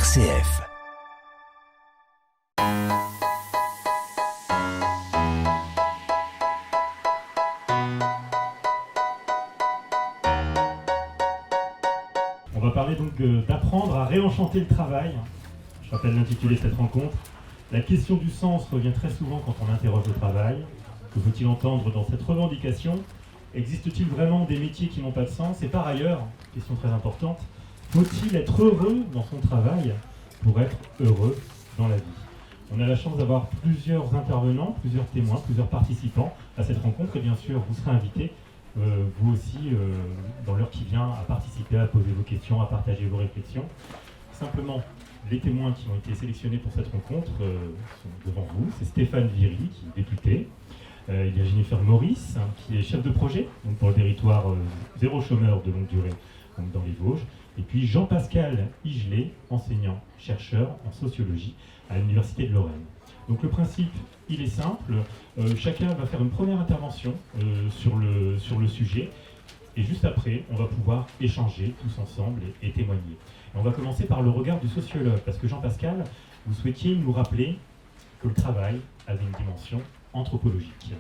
RCF. On va parler donc d'apprendre à réenchanter le travail. Je rappelle l'intitulé de cette rencontre. La question du sens revient très souvent quand on interroge le travail. Que faut-il entendre dans cette revendication ? Existe-t-il vraiment des métiers qui n'ont pas de sens ? Et par ailleurs, question très importante, faut-il être heureux dans son travail pour être heureux dans la vie ? On a la chance d'avoir plusieurs intervenants, plusieurs témoins, plusieurs participants à cette rencontre. Et bien sûr, vous serez invités, vous aussi, dans l'heure qui vient, à participer, à poser vos questions, à partager vos réflexions. Simplement, les témoins qui ont été sélectionnés pour cette rencontre sont devant vous. C'est Stéphane Viry, qui est député. Il y a Jennifer Maurice, qui est chef de projet donc pour le territoire zéro chômeur de longue durée donc dans les Vosges. Et puis Jean-Pascal Higelet, enseignant, chercheur en sociologie à l'Université de Lorraine. Donc le principe, il est simple. Chacun va faire une première intervention sur le sujet. Et juste après, on va pouvoir échanger tous ensemble et témoigner. Et on va commencer par le regard du sociologue, parce que Jean-Pascal, vous souhaitiez nous rappeler que le travail avait une dimension anthropologique.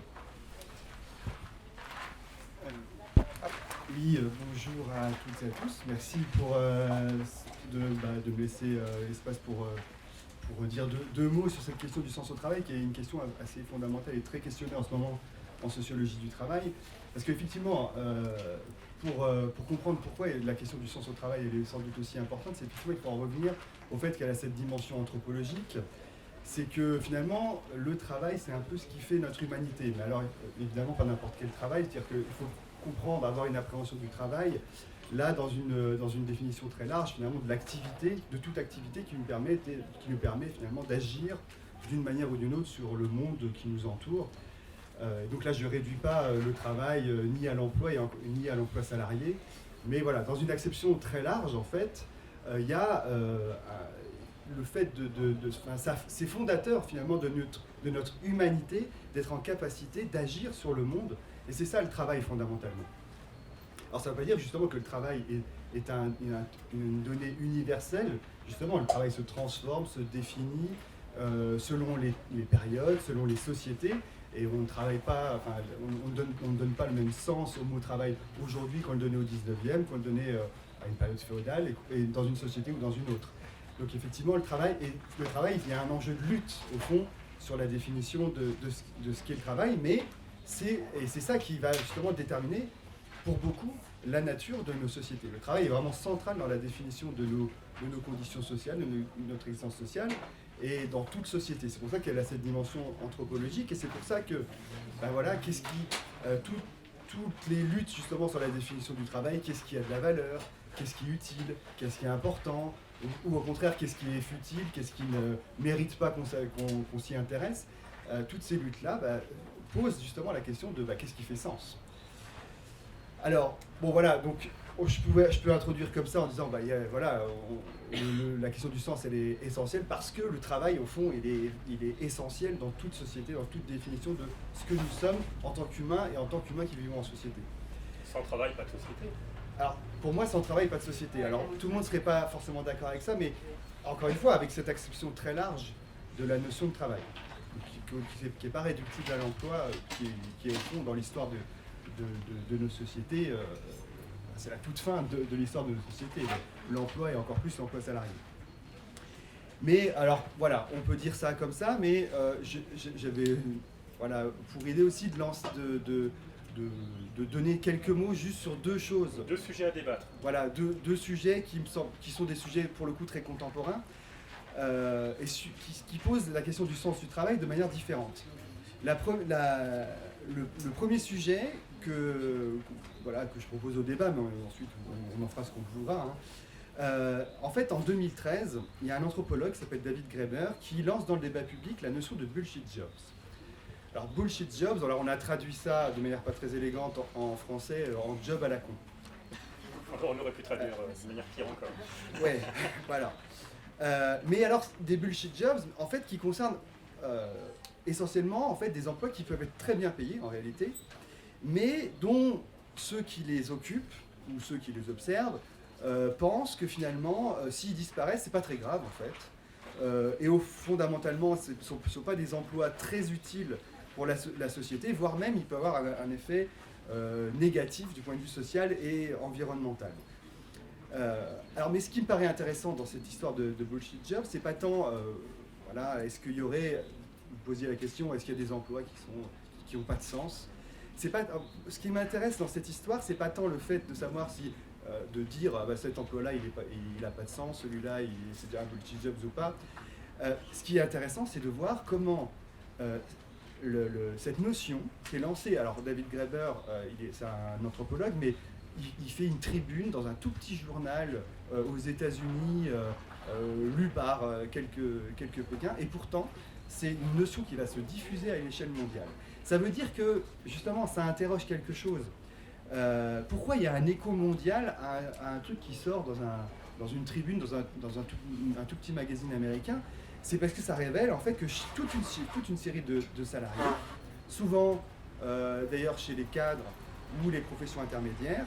Oui, bonjour à toutes et à tous. Merci de me laisser l'espace pour dire deux mots sur cette question du sens au travail, qui est une question assez fondamentale et très questionnée en ce moment en sociologie du travail. Parce qu'effectivement, pour comprendre pourquoi la question du sens au travail elle est sans doute aussi importante, c'est effectivement qu'il faut en revenir au fait qu'elle a cette dimension anthropologique. C'est que finalement, le travail, c'est un peu ce qui fait notre humanité. Mais alors, évidemment, pas n'importe quel travail, c'est-à-dire qu'il faut comprendre, avoir une appréhension du travail, là, dans une définition très large, finalement, de l'activité, de toute activité qui nous permet finalement d'agir d'une manière ou d'une autre sur le monde qui nous entoure. Donc là, je ne réduis pas le travail ni à l'emploi ni à l'emploi salarié, mais voilà, dans une acception très large, en fait, il y a le fait c'est fondateur finalement de notre humanité, d'être en capacité d'agir sur le monde, et c'est ça le travail fondamentalement. Alors ça ne veut pas dire justement que le travail est une donnée universelle. Justement, le travail se transforme, se définit selon les périodes, selon les sociétés, et on ne travaille pas, on ne donne pas le même sens au mot travail aujourd'hui qu'on le donnait au 19e, qu'on le donnait à une période féodale, et dans une société ou dans une autre. Donc effectivement, le travail, il y a un enjeu de lutte, au fond, sur la définition de ce qu'est le travail, mais c'est ça qui va justement déterminer, pour beaucoup, la nature de nos sociétés. Le travail est vraiment central dans la définition de nos conditions sociales, de notre existence sociale, et dans toute société. C'est pour ça qu'elle a cette dimension anthropologique, et c'est pour ça que, toutes les luttes justement sur la définition du travail, qu'est-ce qui a de la valeur, qu'est-ce qui est utile, qu'est-ce qui est important, ou au contraire, qu'est-ce qui est futile, qu'est-ce qui ne mérite pas qu'on s'y intéresse. Toutes ces luttes-là posent justement la question de qu'est-ce qui fait sens. Alors, bon voilà, donc je peux introduire comme ça en disant, la question du sens, elle est essentielle, parce que le travail, au fond, il est essentiel dans toute société, dans toute définition de ce que nous sommes en tant qu'humains et en tant qu'humains qui vivons en société. Sans travail, pas de société. Alors, pour moi, sans travail, pas de société. Alors, tout le monde ne serait pas forcément d'accord avec ça, mais encore une fois, avec cette acception très large de la notion de travail, qui n'est pas réductible à l'emploi, qui est au fond dans l'histoire de nos sociétés, c'est la toute fin de l'histoire de nos sociétés, l'emploi et encore plus l'emploi salarié. Mais alors, voilà, on peut dire ça comme ça, mais j'avais, pour idée aussi de donner quelques mots juste sur deux choses. Deux sujets à débattre. Voilà, deux sujets qui sont des sujets pour le coup très contemporains et qui posent la question du sens du travail de manière différente. Le premier sujet que je propose au débat, mais ensuite on en fera ce qu'on voudra. En fait, en 2013, il y a un anthropologue qui s'appelle David Graeber qui lance dans le débat public la notion de bullshit jobs. Alors, bullshit jobs, on a traduit ça de manière pas très élégante en français en job à la con. Encore, on aurait pu traduire de manière pire encore. Ouais, voilà. Mais alors, des bullshit jobs, en fait, qui concernent essentiellement en fait, des emplois qui peuvent être très bien payés en réalité, mais dont ceux qui les occupent ou ceux qui les observent pensent que finalement, s'ils disparaissent, c'est pas très grave en fait. Fondamentalement, ce ne sont pas des emplois très utiles pour la société, voire même il peut avoir un effet négatif du point de vue social et environnemental. Mais ce qui me paraît intéressant dans cette histoire de bullshit job, c'est pas tant, est-ce qu'il y aurait, vous posiez la question, est-ce qu'il y a des emplois qui n'ont pas de sens? Ce qui m'intéresse dans cette histoire, c'est pas tant le fait de savoir si, de dire cet emploi-là, il n'a pas de sens, celui-là, c'est un bullshit job ou pas. Ce qui est intéressant, c'est de voir comment cette notion qui est lancée. Alors David Graeber, c'est un anthropologue, mais il fait une tribune dans un tout petit journal aux États-Unis, lu par quelques Pékins, et pourtant c'est une notion qui va se diffuser à l'échelle mondiale. Ça veut dire que justement ça interroge quelque chose. Pourquoi il y a un écho mondial à un truc qui sort dans une tribune, dans un tout petit magazine américain? C'est parce que ça révèle en fait que toute une série de salariés, souvent d'ailleurs chez les cadres ou les professions intermédiaires,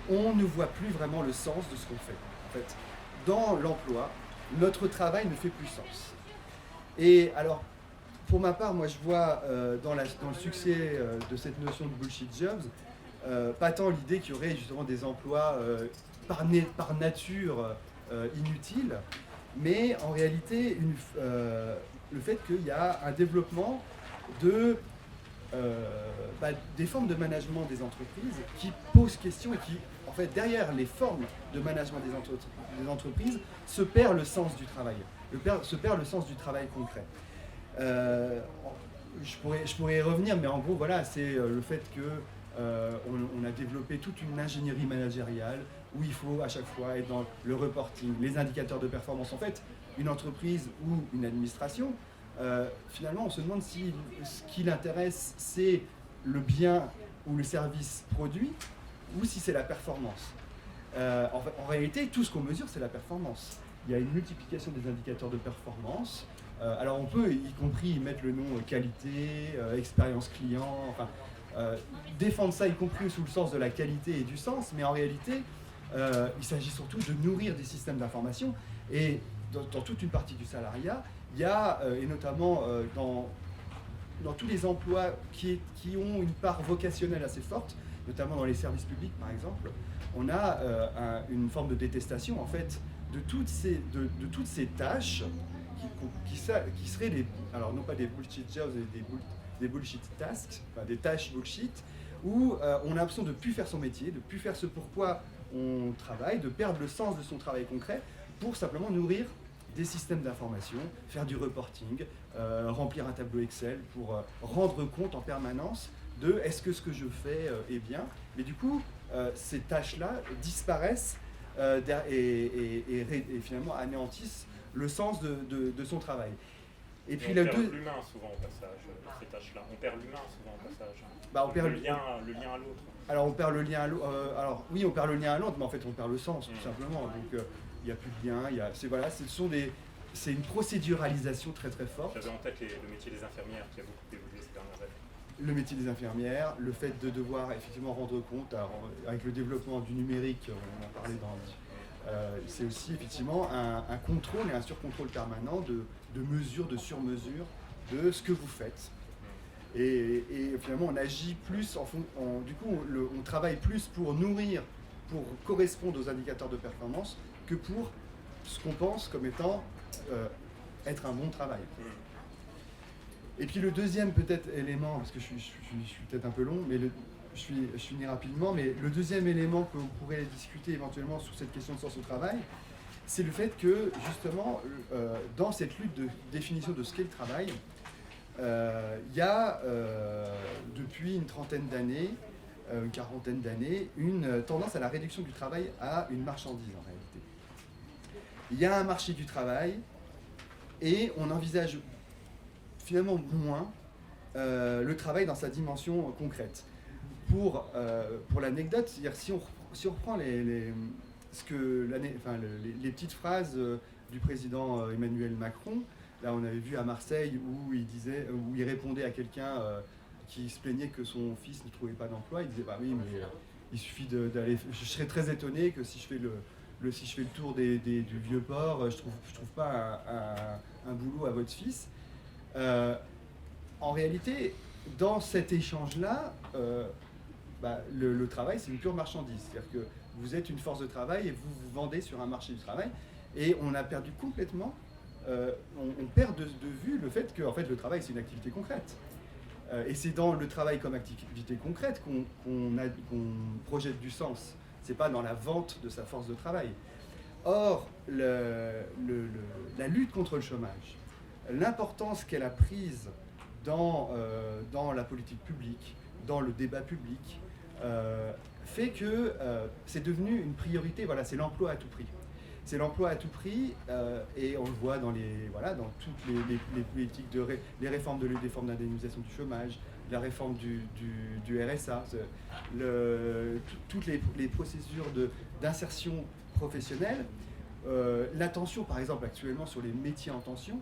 on ne voit plus vraiment le sens de ce qu'on fait. En fait, dans l'emploi, notre travail ne fait plus sens. Et alors, pour ma part, moi je vois dans le succès de cette notion de bullshit jobs, pas tant l'idée qu'il y aurait justement des emplois par nature inutiles, mais en réalité le fait qu'il y a un développement des formes de management des entreprises qui posent question et qui, en fait, derrière les formes de management des entreprises, se perd le sens du travail, se perd le sens du travail concret. Je pourrais y revenir, mais en gros, voilà, c'est le fait que on a développé toute une ingénierie managériale où il faut à chaque fois être dans le reporting, les indicateurs de performance. En fait, une entreprise ou une administration, finalement, on se demande si ce qui l'intéresse, c'est le bien ou le service produit, ou si c'est la performance. En réalité, tout ce qu'on mesure, c'est la performance. Il y a une multiplication des indicateurs de performance. Alors on peut, y compris, y mettre le nom qualité, expérience client, enfin, défendre ça, y compris sous le sens de la qualité et du sens, mais en réalité, il s'agit surtout de nourrir des systèmes d'information. Et dans toute une partie du salariat, il y a, et notamment dans tous les emplois qui ont une part vocationnelle assez forte, notamment dans les services publics par exemple, on a une forme de détestation en fait de toutes ces tâches qui seraient alors non pas des bullshit jobs, des bullshit tasks, enfin des tâches bullshit, où on a l'impression de ne plus faire son métier, de ne plus faire ce pourquoi on travaille, de perdre le sens de son travail concret pour simplement nourrir des systèmes d'information, faire du reporting, remplir un tableau Excel pour rendre compte en permanence de est-ce que ce que je fais est bien. Mais du coup, ces tâches-là disparaissent et finalement anéantissent le sens de son travail. Et puis on perd l'humain souvent au passage, ces tâches-là. On perd l'humain souvent au passage. On perd le lien à l'autre. Alors on perd le lien à l'autre. Alors oui, on perd le lien à l'autre, mais en fait on perd le sens tout simplement. Donc il n'y a plus de lien. C'est une procéduralisation très très forte. J'avais en tête le métier des infirmières qui a beaucoup évolué ces dernières années. Le métier des infirmières, le fait de devoir effectivement rendre compte, avec le développement du numérique, on en parlait c'est aussi effectivement un contrôle et un surcontrôle permanent de mesure, de sur-mesure de ce que vous faites. Et finalement on agit plus, du coup on travaille plus pour nourrir, pour correspondre aux indicateurs de performance que pour ce qu'on pense comme étant être un bon travail. Et puis le deuxième peut-être élément, parce que je suis peut-être un peu long, mais je finis rapidement, mais le deuxième élément que vous pourrez discuter éventuellement sur cette question de sens au travail, c'est le fait que justement dans cette lutte de définition de ce qu'est le travail, il y a depuis une trentaine d'années, une quarantaine d'années, une tendance à la réduction du travail à une marchandise en réalité. Il y a un marché du travail et on envisage finalement moins le travail dans sa dimension concrète. Pour l'anecdote, c'est-à-dire si on reprend les petites phrases du président Emmanuel Macron, là on avait vu à Marseille où il répondait à quelqu'un qui se plaignait que son fils ne trouvait pas d'emploi, il disait bah oui mais il suffit d'aller. Je serais très étonné que si je fais si je fais le tour du vieux port, je trouve pas un boulot à votre fils. En réalité, dans cet échange-là, le travail, c'est une pure marchandise. C'est-à-dire que vous êtes une force de travail et vous vous vendez sur un marché du travail. Et on a perdu complètement, on perd de vue le fait que en fait, le travail, c'est une activité concrète. Et c'est dans le travail comme activité concrète qu'on projette du sens. C'est pas dans la vente de sa force de travail. Or, la lutte contre le chômage, l'importance qu'elle a prise dans la politique publique, dans le débat public, fait que c'est devenu une priorité. Voilà, c'est l'emploi à tout prix. C'est l'emploi à tout prix, et on le voit dans toutes les politiques, les réformes des formes d'indemnisation du chômage, la réforme du RSA, toutes les procédures d'insertion professionnelle, l'attention par exemple actuellement sur les métiers en tension.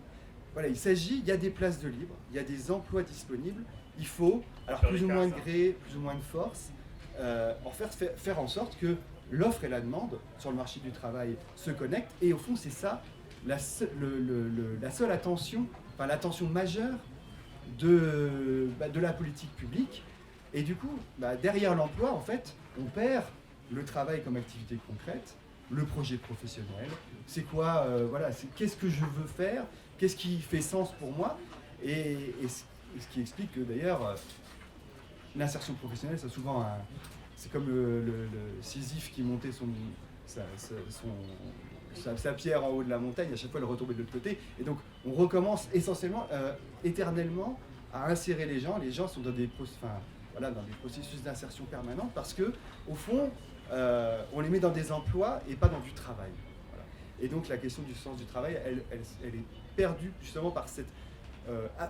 Voilà, il y a des places de libre, il y a des emplois disponibles, il faut, alors plus ou moins de gré, plus ou moins de force, faire en sorte que l'offre et la demande sur le marché du travail se connectent, et au fond c'est ça la seule attention, enfin l'attention majeure de la politique publique. Et du coup, derrière l'emploi, en fait, on perd le travail comme activité concrète, le projet professionnel, c'est quoi, qu'est-ce que je veux faire, qu'est-ce qui fait sens pour moi, et ce qui explique que d'ailleurs, l'insertion professionnelle, c'est souvent c'est comme le Sisyphe qui montait sa pierre en haut de la montagne, à chaque fois elle retombait de l'autre côté, et donc on recommence essentiellement, éternellement, à insérer les gens. Les gens sont dans des processus d'insertion permanente parce que, au fond, on les met dans des emplois et pas dans du travail. Voilà. Et donc la question du sens du travail, elle est perdue justement par cette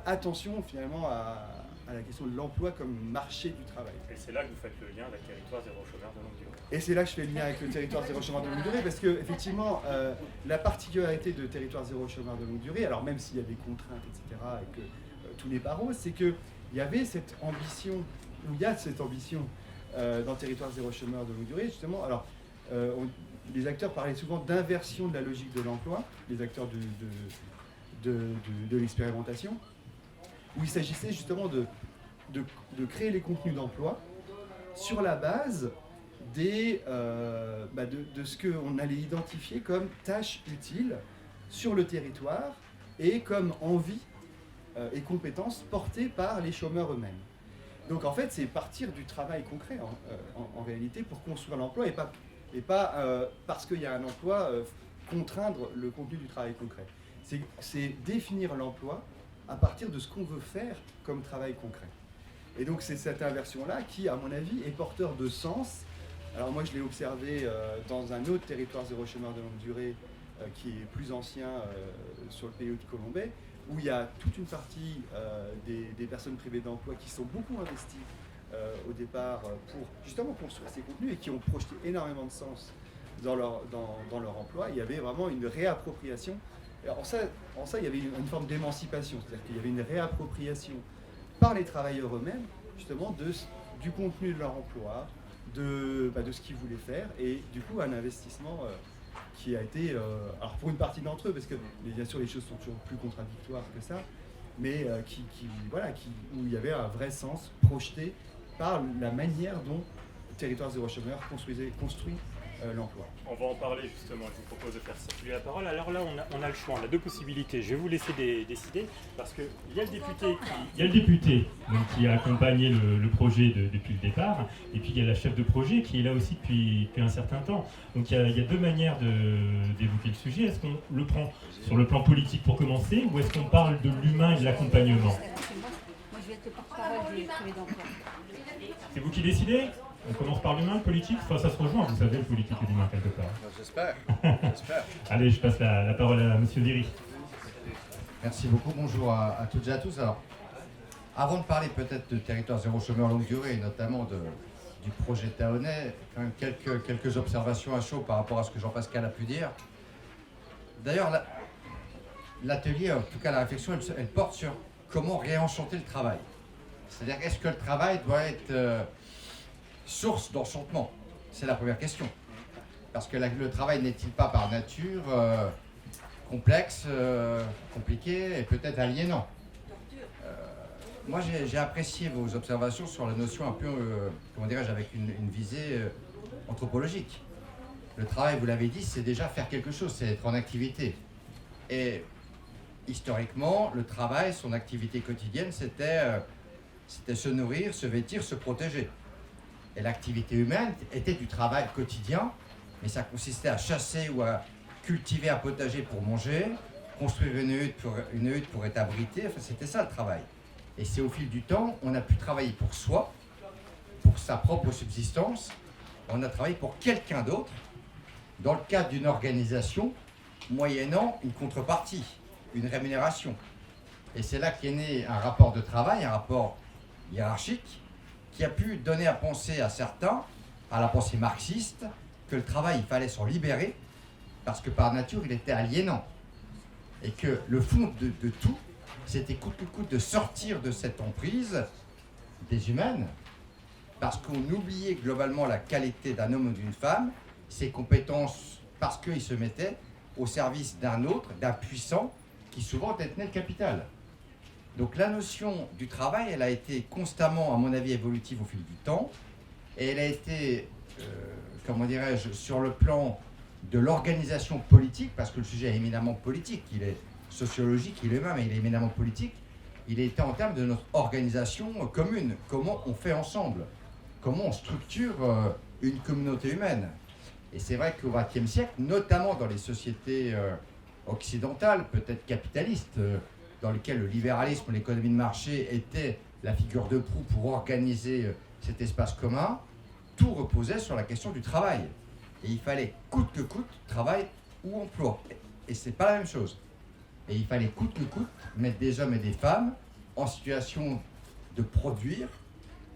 attention finalement à la question de l'emploi comme marché du travail. Et c'est là que vous faites le lien avec Territoire Zéro Chômeur de longue durée. Et c'est là que je fais le lien avec le Territoire Zéro Chômeur de longue durée, parce que effectivement, la particularité de Territoire Zéro Chômeur de longue durée, alors même s'il y a des contraintes, etc., et que tout n'est pas rose, c'est qu'il y avait cette ambition, ou il y a cette ambition dans Territoire Zéro Chômeur de longue durée, justement. Alors, les acteurs parlaient souvent d'inversion de la logique de l'emploi, les acteurs de l'expérimentation, où il s'agissait justement de créer les contenus d'emploi sur la base de ce qu'on allait identifier comme tâches utiles sur le territoire et comme envie et compétences portées par les chômeurs eux-mêmes. Donc en fait, c'est partir du travail concret en réalité pour construire l'emploi, et pas parce qu'il y a un emploi contraindre le contenu du travail concret. C'est définir l'emploi à partir de ce qu'on veut faire comme travail concret. Et donc c'est cette inversion-là qui, à mon avis, est porteur de sens. Alors moi je l'ai observé dans un autre Territoire Zéro Chômeur de longue durée qui est plus ancien sur le PE de Colombais, où il y a toute une partie des personnes privées d'emploi qui sont beaucoup investies au départ pour justement construire ces contenus et qui ont projeté énormément de sens dans leur emploi. Il y avait vraiment une réappropriation. En ça, il y avait une forme d'émancipation, c'est-à-dire qu'il y avait une réappropriation par les travailleurs eux-mêmes, justement, du contenu de leur emploi, de ce qu'ils voulaient faire, et du coup, un investissement qui a été, alors pour une partie d'entre eux, parce que bien sûr les choses sont toujours plus contradictoires que ça, mais où il y avait un vrai sens projeté par la manière dont Territoire Zéro Chômeur construit l'emploi. On va en parler justement, je vous propose de faire circuler la parole. Alors là, on a le choix, on a deux possibilités. Je vais vous laisser décider, parce qu'il y a le député qui a accompagné le projet depuis le départ, et puis il y a la chef de projet qui est là aussi depuis un certain temps. Donc il y a deux manières d'évoquer le sujet. Est-ce qu'on le prend sur le plan politique pour commencer, ou est-ce qu'on parle de l'humain et de l'accompagnement? Moi, je vais être le porte-parole des privés d'emploi. C'est vous qui décidez? On commence par l'humain, le politique? Enfin, ça se rejoint, vous savez, le politique et l'humain quelque part. J'espère. Allez, je passe la parole à M. Viry. Merci beaucoup, bonjour à toutes et à tous. Alors, avant de parler peut-être de Territoire Zéro Chômeur longue durée, et notamment du projet Tahonnet, quand même quelques observations à chaud par rapport à ce que Jean-Pascal a pu dire. D'ailleurs, l'atelier, en tout cas la réflexion, elle porte sur comment réenchanter le travail. C'est-à-dire, est-ce que le travail doit être source d'enchantement? C'est la première question. Parce que le travail n'est-il pas par nature complexe, compliqué et peut-être aliénant? Moi, j'ai apprécié vos observations sur la notion un peu, comment dirais-je, avec une visée anthropologique. Le travail, vous l'avez dit, c'est déjà faire quelque chose, c'est être en activité. Et historiquement, le travail, son activité quotidienne, c'était se nourrir, se vêtir, se protéger. Et l'activité humaine était du travail quotidien, mais ça consistait à chasser ou à cultiver un potager pour manger, construire une hutte pour être abrité, enfin, c'était ça le travail. Et c'est au fil du temps, on a pu travailler pour soi, pour sa propre subsistance, on a travaillé pour quelqu'un d'autre, dans le cadre d'une organisation, moyennant une contrepartie, une rémunération. Et c'est là qu'est né un rapport de travail, un rapport hiérarchique, qui a pu donner à penser à certains, à la pensée marxiste, que le travail, il fallait s'en libérer, parce que par nature, il était aliénant. Et que le fond de tout, c'était coûte que coûte de sortir de cette emprise des humaines, parce qu'on oubliait globalement la qualité d'un homme ou d'une femme, ses compétences, parce qu'il se mettait au service d'un autre, d'un puissant, qui souvent détenait le capital. Donc la notion du travail, elle a été constamment, à mon avis, évolutive au fil du temps, et elle a été, comment dirais-je, sur le plan de l'organisation politique, parce que le sujet est éminemment politique, il est sociologique, il est humain, mais il est éminemment politique, il était en termes de notre organisation commune, comment on fait ensemble, comment on structure une communauté humaine. Et c'est vrai qu'au XXe siècle, notamment dans les sociétés occidentales, peut-être capitalistes, dans lesquelles le libéralisme, l'économie de marché était la figure de proue pour organiser cet espace commun, tout reposait sur la question du travail. Et il fallait coûte que coûte, travail ou emploi. Et c'est pas la même chose. Et il fallait coûte que coûte mettre des hommes et des femmes en situation de produire,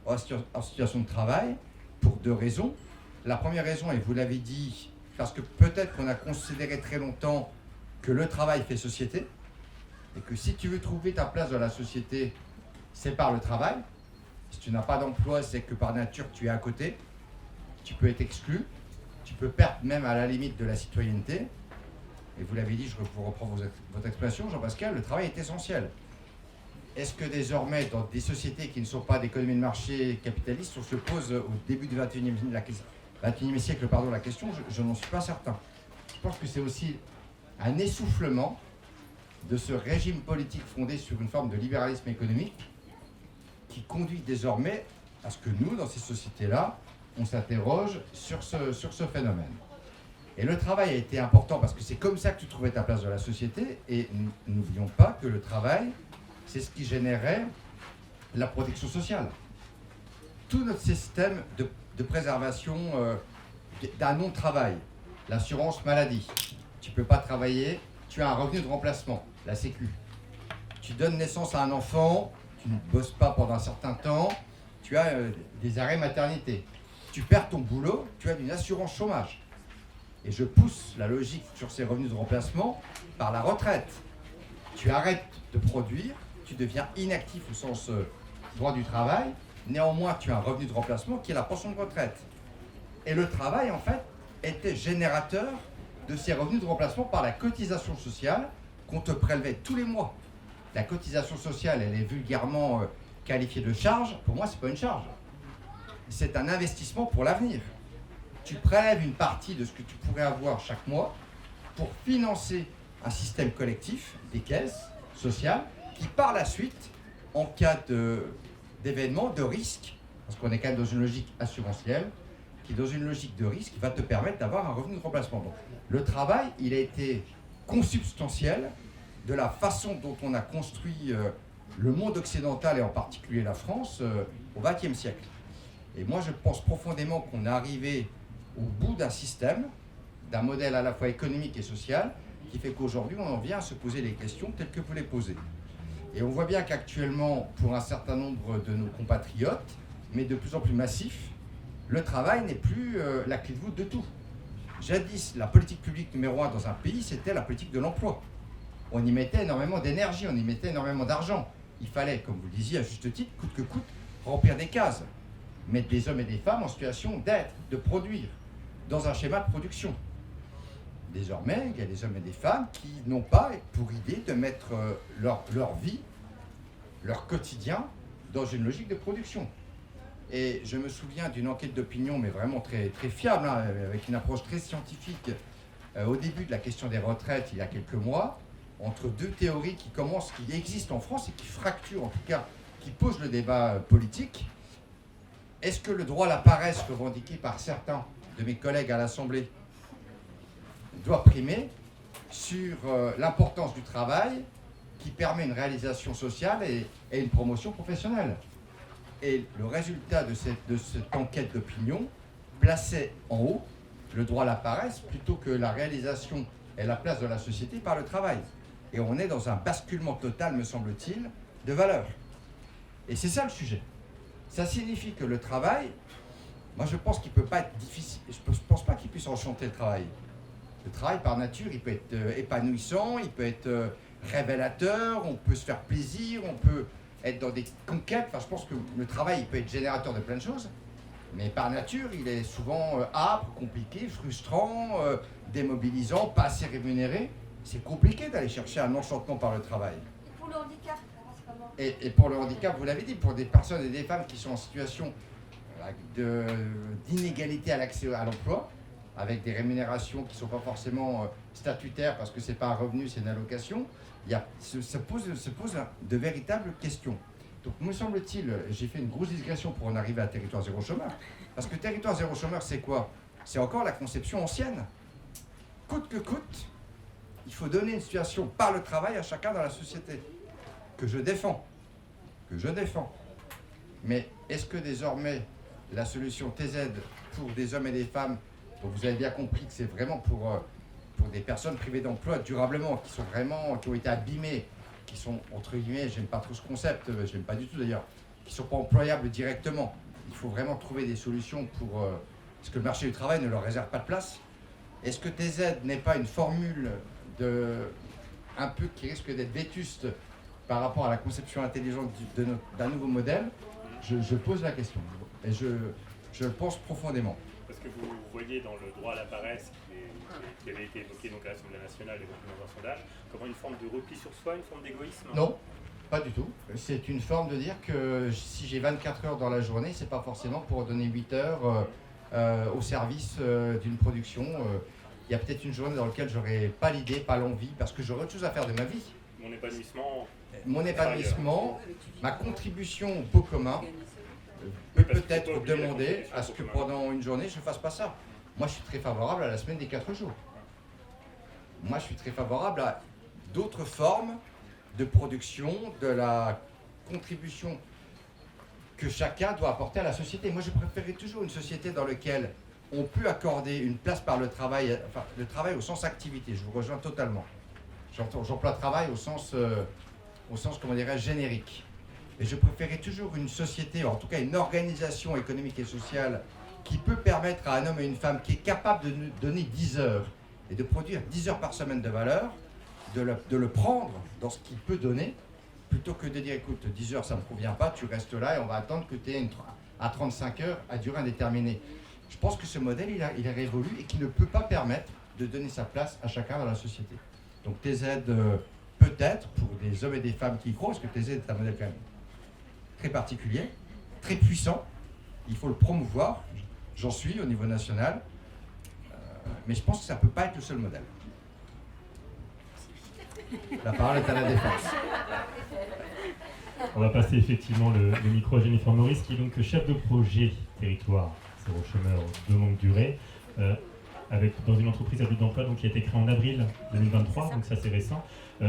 en situation de travail, pour deux raisons. La première raison, et vous l'avez dit, parce que peut-être qu'on a considéré très longtemps que le travail fait société, et que si tu veux trouver ta place dans la société, c'est par le travail. Si tu n'as pas d'emploi, c'est que par nature, tu es à côté. Tu peux être exclu. Tu peux perdre même à la limite de la citoyenneté. Et vous l'avez dit, je vous reprends votre expression, Jean-Pascal, le travail est essentiel. Est-ce que désormais, dans des sociétés qui ne sont pas d'économie de marché capitaliste, on se pose au début du 21e siècle la question, je n'en suis pas certain. Je pense que c'est aussi un essoufflement de ce régime politique fondé sur une forme de libéralisme économique qui conduit désormais à ce que nous, dans ces sociétés-là, on s'interroge sur ce phénomène. Et le travail a été important parce que c'est comme ça que tu trouvais ta place dans la société. Et n'oublions pas que le travail, c'est ce qui générait la protection sociale. Tout notre système de préservation d'un non-travail, l'assurance maladie. Tu ne peux pas travailler, tu as un revenu de remplacement, la Sécu. Tu donnes naissance à un enfant, tu ne bosses pas pendant un certain temps, tu as des arrêts maternité. Tu perds ton boulot, tu as une assurance chômage. Et je pousse la logique sur ces revenus de remplacement par la retraite. Tu arrêtes de produire, tu deviens inactif au sens droit du travail, néanmoins tu as un revenu de remplacement qui est la pension de retraite. Et le travail, en fait, était générateur de ces revenus de remplacement par la cotisation sociale qu'on te prélevait tous les mois. La cotisation sociale, elle est vulgairement qualifiée de charge. Pour moi, ce n'est pas une charge. C'est un investissement pour l'avenir. Tu prélèves une partie de ce que tu pourrais avoir chaque mois pour financer un système collectif, des caisses sociales, qui par la suite, en cas d'événement, de risque, parce qu'on est quand même dans une logique assurantielle, qui dans une logique de risque, va te permettre d'avoir un revenu de remplacement. Donc, le travail, il a été consubstantiel de la façon dont on a construit le monde occidental et en particulier la France au XXe siècle. Et moi, je pense profondément qu'on est arrivé au bout d'un système, d'un modèle à la fois économique et social, qui fait qu'aujourd'hui, on en vient à se poser les questions telles que vous les posez. Et on voit bien qu'actuellement, pour un certain nombre de nos compatriotes, mais de plus en plus massifs, le travail n'est plus la clé de voûte de tout. Jadis, la politique publique numéro 1 dans un pays, c'était la politique de l'emploi. On y mettait énormément d'énergie, on y mettait énormément d'argent. Il fallait, comme vous le disiez à juste titre, coûte que coûte, remplir des cases. mettre des hommes et des femmes en situation d'être, de produire, dans un schéma de production. Désormais, il y a des hommes et des femmes qui n'ont pas pour idée de mettre leur vie, leur quotidien, dans une logique de production. Et je me souviens d'une enquête d'opinion, mais vraiment très, très fiable, hein, avec une approche très scientifique, au début de la question des retraites, il y a quelques mois, entre deux théories qui existent en France et qui fracturent, en tout cas, qui posent le débat politique. Est-ce que le droit à la paresse revendiqué par certains de mes collègues à l'Assemblée doit primer sur l'importance du travail qui permet une réalisation sociale et une promotion professionnelle? Et le résultat de cette enquête d'opinion plaçait en haut le droit à la paresse plutôt que la réalisation et la place de la société par le travail. Et on est dans un basculement total, me semble-t-il, de valeurs. Et c'est ça le sujet. Ça signifie que le travail, moi je pense qu'il ne peut pas être difficile, je ne pense pas qu'il puisse enchanter le travail. Le travail par nature, il peut être épanouissant, il peut être révélateur, on peut se faire plaisir, on peut être dans des conquêtes. Enfin, je pense que le travail, il peut être générateur de plein de choses, mais par nature, il est souvent âpre, compliqué, frustrant, démobilisant, pas assez rémunéré. C'est compliqué d'aller chercher un enchantement par le travail. Et pour le handicap, c'est comment? Et pour le handicap, vous l'avez dit, pour des personnes et des femmes qui sont en situation d'inégalité à l'accès à l'emploi, avec des rémunérations qui ne sont pas forcément statutaires parce que ce n'est pas un revenu, c'est une allocation, ça pose de véritables questions. Donc, me semble-t-il, j'ai fait une grosse digression pour en arriver à territoire zéro chômeur. Parce que territoire zéro chômeur, c'est quoi? C'est encore la conception ancienne. Coûte que coûte, il faut donner une situation par le travail à chacun dans la société. Que je défends. Mais est-ce que désormais, la solution TZ pour des hommes et des femmes, donc vous avez bien compris que c'est vraiment pour des personnes privées d'emploi durablement, qui ont été abîmées, qui sont, entre guillemets, j'aime pas trop ce concept, j'aime pas du tout d'ailleurs, qui ne sont pas employables directement. Il faut vraiment trouver des solutions parce que le marché du travail ne leur réserve pas de place. Est-ce que TZ n'est pas une formule un peu qui risque d'être vétuste par rapport à la conception intelligente d'un nouveau modèle? Je pose la question et je le pense profondément. Parce que vous voyez dans le droit à la paresse qui avait été évoqué donc à l'Assemblée nationale et donc dans un sondage, comment une forme de repli sur soi, une forme d'égoïsme? Non, pas du tout. C'est une forme de dire que si j'ai 24 heures dans la journée, c'est pas forcément pour donner 8 heures au service d'une production. Il y a peut-être une journée dans laquelle j'aurais pas l'idée, pas l'envie, parce que j'aurais autre chose à faire de ma vie. Mon épanouissement, ma contribution au pot commun peut-être demander à ce que pendant une journée, je ne fasse pas ça. Moi, je suis très favorable à la semaine des 4 jours. Moi, je suis très favorable à d'autres formes de production, de la contribution que chacun doit apporter à la société. Moi, je préférerais toujours une société dans laquelle on peut accorder une place par le travail, enfin, le travail au sens activité. Je vous rejoins totalement. J'emploie travail au sens comment dirais-je, générique. Et je préférais toujours une société, en tout cas une organisation économique et sociale qui peut permettre à un homme et une femme qui est capable de nous donner 10 heures et de produire 10 heures par semaine de valeur, de le prendre dans ce qu'il peut donner, plutôt que de dire écoute, 10 heures ça ne me convient pas, tu restes là et on va attendre que tu aies à 35 heures à durée indéterminée. Je pense que ce modèle il est révolu et qui ne peut pas permettre de donner sa place à chacun dans la société. Donc TZ peut-être pour des hommes et des femmes qui y croient, parce que TZ est un modèle quand même très particulier, très puissant, il faut le promouvoir, j'en suis au niveau national, mais je pense que ça ne peut pas être le seul modèle. La parole est à la défense. On va passer effectivement le micro à Jennifer Maurice, qui est donc chef de projet territoire zéro chômeur de longue durée, dans une entreprise à but d'emploi qui a été créée en avril 2023, donc ça c'est récent.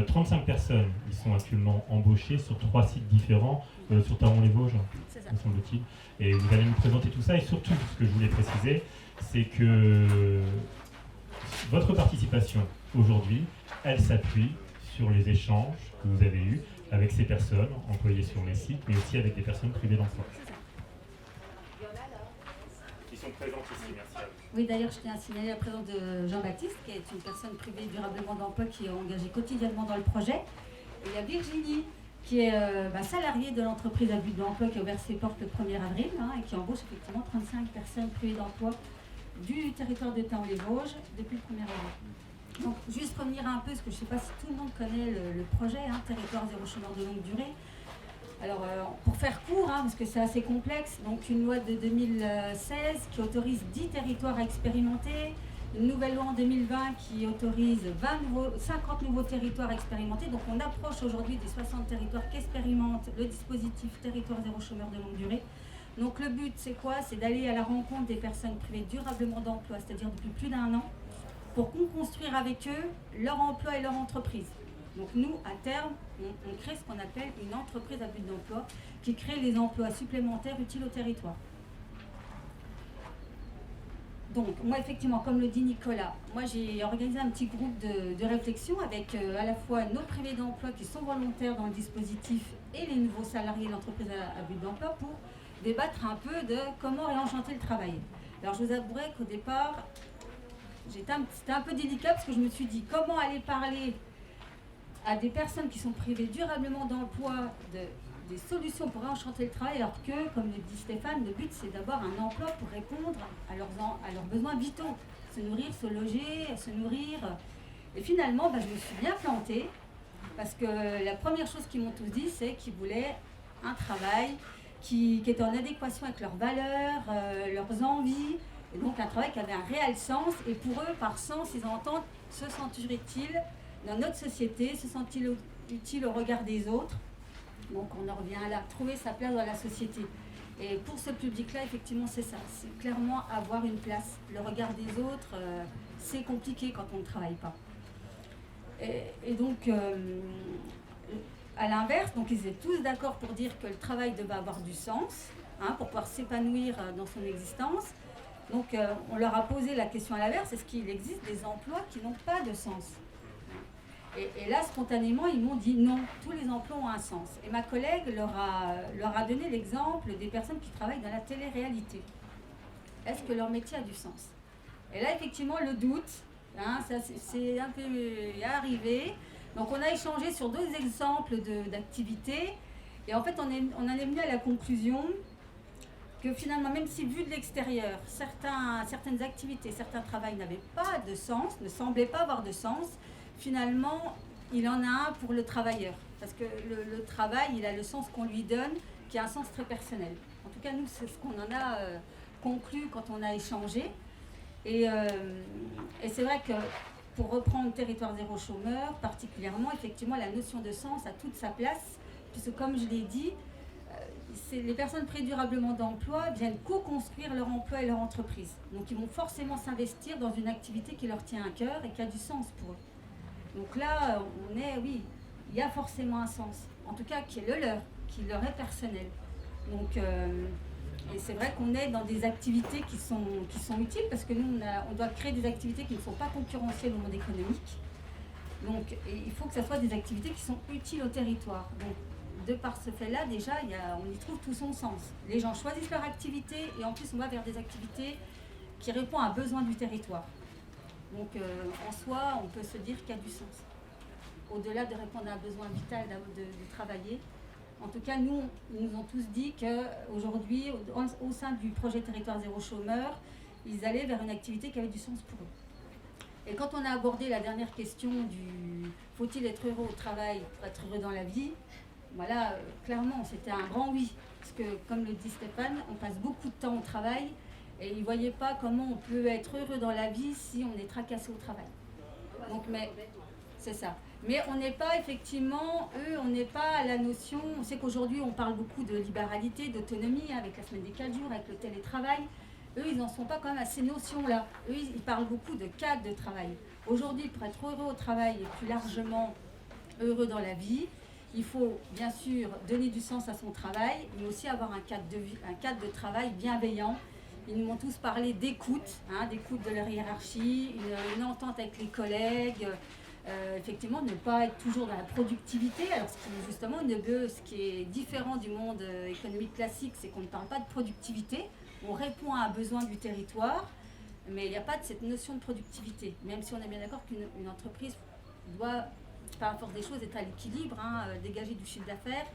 35 personnes ils sont actuellement embauchées sur 3 sites différents, sur Taron-les-Vosges, me semble-t-il. Et vous allez nous présenter tout ça, et surtout, ce que je voulais préciser, c'est que votre participation aujourd'hui, elle s'appuie sur les échanges que vous avez eus avec ces personnes employées sur les sites, mais aussi avec des personnes privées d'emploi. Qui sont présentes ici, merci à vous. Oui, d'ailleurs, je tiens à signaler la présence de Jean-Baptiste, qui est une personne privée durablement d'emploi qui est engagée quotidiennement dans le projet. Et il y a Virginie, qui est salarié de l'entreprise à but d'emploi qui a ouvert ses portes le 1er avril et qui embauche effectivement 35 personnes privées d'emploi du territoire de Thaon-les-Vosges depuis le 1er avril. Donc juste revenir un peu, parce que je ne sais pas si tout le monde connaît le projet Territoire zéro chômeur de longue durée. Alors pour faire court, parce que c'est assez complexe, donc une loi de 2016 qui autorise 10 territoires à expérimenter, une nouvelle loi en 2020 qui autorise 50 nouveaux territoires expérimentés. Donc on approche aujourd'hui des 60 territoires qui expérimentent le dispositif Territoire zéro chômeur de longue durée. Donc le but c'est quoi? C'est d'aller à la rencontre des personnes privées durablement d'emploi, c'est-à-dire depuis plus d'1 an, pour construire avec eux leur emploi et leur entreprise. Donc nous, à terme, on crée ce qu'on appelle une entreprise à but d'emploi qui crée les emplois supplémentaires utiles au territoire. Donc, moi, effectivement, comme le dit Nicolas, moi, j'ai organisé un petit groupe de réflexion avec à la fois nos privés d'emploi qui sont volontaires dans le dispositif et les nouveaux salariés de l'entreprise à but d'emploi pour débattre un peu de comment réenchanter le travail. Alors, je vous avouerai qu'au départ, c'était un peu délicat parce que je me suis dit comment aller parler à des personnes qui sont privées durablement d'emploi des solutions pour réenchanter le travail, alors que, comme le dit Stéphane, le but c'est d'avoir un emploi pour répondre à leurs besoins vitaux, se nourrir, se loger, se nourrir. Et finalement, je me suis bien plantée, parce que la première chose qu'ils m'ont tous dit, c'est qu'ils voulaient un travail qui était en adéquation avec leurs valeurs, leurs envies, et donc un travail qui avait un réel sens. Et pour eux, par sens, ils entendent se sentir utile dans notre société, se sentir utile au regard des autres. Donc on en revient là, trouver sa place dans la société. Et pour ce public-là, effectivement, c'est ça. C'est clairement avoir une place. Le regard des autres, c'est compliqué quand on ne travaille pas. Et donc, à l'inverse, donc ils étaient tous d'accord pour dire que le travail devait avoir du sens, pour pouvoir s'épanouir dans son existence. Donc on leur a posé la question à l'inverse, est-ce qu'il existe des emplois qui n'ont pas de sens ? Et là, spontanément, ils m'ont dit non, tous les emplois ont un sens. Et ma collègue leur a donné l'exemple des personnes qui travaillent dans la télé-réalité. Est-ce que leur métier a du sens? Et là, effectivement, le doute, ça c'est un peu arrivé. Donc, on a échangé sur 2 exemples d'activités. Et en fait, on en est venu à la conclusion que finalement, même si vu de l'extérieur, certaines activités, certains travails n'avaient pas de sens, ne semblaient pas avoir de sens, finalement, il en a un pour le travailleur. Parce que le travail, il a le sens qu'on lui donne, qui a un sens très personnel. En tout cas, nous, c'est ce qu'on en a conclu quand on a échangé. Et c'est vrai que, pour reprendre Territoire zéro chômeur, particulièrement, effectivement, la notion de sens a toute sa place. Puisque, comme je l'ai dit, les personnes privées durablement d'emploi viennent co-construire leur emploi et leur entreprise. Donc, ils vont forcément s'investir dans une activité qui leur tient à cœur et qui a du sens pour eux. Donc là, oui, il y a forcément un sens, en tout cas qui est le leur, qui leur est personnel. Donc, et c'est vrai qu'on est dans des activités qui sont utiles, parce que nous, on doit créer des activités qui ne sont pas concurrentielles au monde économique. Donc, il faut que ce soit des activités qui sont utiles au territoire. Donc, de par ce fait-là, déjà, on y trouve tout son sens. Les gens choisissent leur activité, et en plus, on va vers des activités qui répondent à un besoin du territoire. Donc en soi, on peut se dire qu'il y a du sens. Au-delà de répondre à un besoin vital de travailler. En tout cas, ils nous ont tous dit qu'aujourd'hui, au sein du projet Territoire zéro chômeur, ils allaient vers une activité qui avait du sens pour eux. Et quand on a abordé la dernière question du « faut-il être heureux au travail pour être heureux dans la vie ?», voilà, clairement, c'était un grand oui. Parce que, comme le dit Stéphane, on passe beaucoup de temps au travail. Et ils ne voyaient pas comment on peut être heureux dans la vie si on est tracassé au travail. Donc, mais c'est ça. Mais on n'est pas effectivement, on n'est pas à la notion, on sait qu'aujourd'hui on parle beaucoup de libéralité, d'autonomie, avec la semaine des 4 jours, avec le télétravail. Eux, ils n'en sont pas quand même à ces notions-là. Eux, ils parlent beaucoup de cadre de travail. Aujourd'hui, pour être heureux au travail et plus largement heureux dans la vie, il faut bien sûr donner du sens à son travail, mais aussi avoir un cadre de travail bienveillant. Ils nous ont tous parlé d'écoute, d'écoute de leur hiérarchie, une entente avec les collègues, effectivement ne pas être toujours dans la productivité. Alors ce qui est différent du monde économique classique, c'est qu'on ne parle pas de productivité, on répond à un besoin du territoire, mais il n'y a pas de cette notion de productivité, même si on est bien d'accord qu'une entreprise doit par la force des choses, être à l'équilibre, dégager du chiffre d'affaires.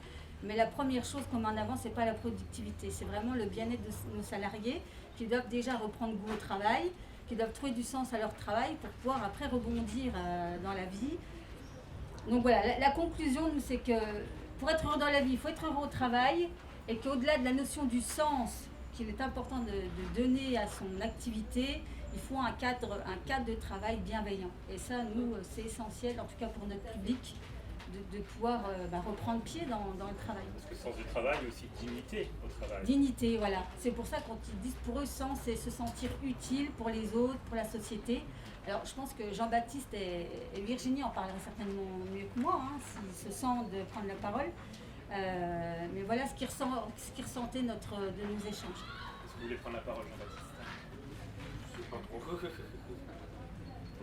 Mais la première chose qu'on met en avant, c'est pas la productivité, c'est vraiment le bien-être de nos salariés qui doivent déjà reprendre goût au travail, qui doivent trouver du sens à leur travail pour pouvoir après rebondir dans la vie. Donc voilà, la conclusion, nous, c'est que pour être heureux dans la vie, il faut être heureux au travail et qu'au-delà de la notion du sens qu'il est important de donner à son activité, il faut un cadre de travail bienveillant. Et ça, nous, c'est essentiel, en tout cas pour notre public, de pouvoir reprendre pied dans le travail. Parce que sens du travail, il y a aussi dignité au travail. Dignité, voilà. C'est pour ça quand ils disent pour eux, sens, c'est se sentir utile pour les autres, pour la société. Alors je pense que Jean-Baptiste et Virginie en parleraient certainement mieux que moi, s'ils se sentent de prendre la parole. Mais voilà ce qu'ils ressentaient de nos échanges. Est-ce que vous voulez prendre la parole, Jean-Baptiste? Je sais pas trop.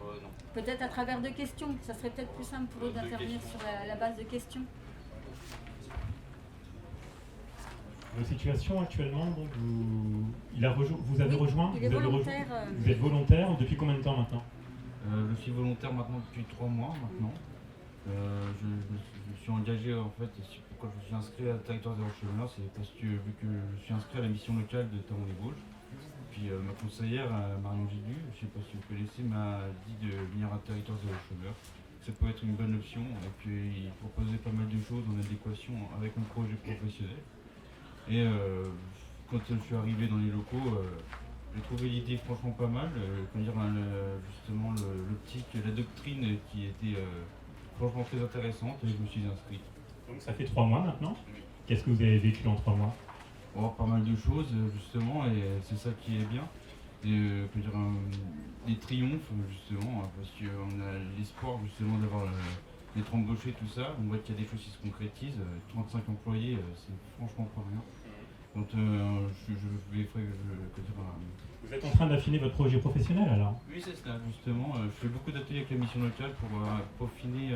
Non. Peut-être à travers de questions, ça serait peut-être plus simple pour eux d'intervenir sur la base de questions. Vos situations actuellement, donc vous avez Oui, rejoint, il est volontaire. Vous êtes volontaire depuis combien de temps maintenant? Je suis volontaire maintenant depuis 3 mois maintenant. Je suis engagé en fait, et pourquoi je me suis inscrit à Territoire Zéro Chômeur, c'est parce que vu que je suis inscrit à la mission locale de Taon-les-Vosges, puis ma conseillère Marion Gidu, je ne sais pas si vous connaissez, m'a dit de venir à Territoire Zéro Chômeur. Ça peut être une bonne option et puis il proposait pas mal de choses en adéquation avec mon projet professionnel. Et quand je suis arrivé dans les locaux, j'ai trouvé l'idée franchement pas mal, justement l'optique, la doctrine qui était franchement très intéressante et je me suis inscrit. Donc ça fait 3 mois maintenant. Qu'est-ce que vous avez vécu en 3 mois? Pas mal de choses justement et c'est ça qui est bien. Et, des triomphes justement, parce qu'on a l'espoir justement d'être embauché, tout ça. On voit qu'il y a des choses qui se concrétisent. 35 employés, c'est franchement pas rien. Donc Vous êtes en train d'affiner votre projet professionnel alors? Oui, c'est ça, justement. Je fais beaucoup d'ateliers avec la mission locale pour peaufiner,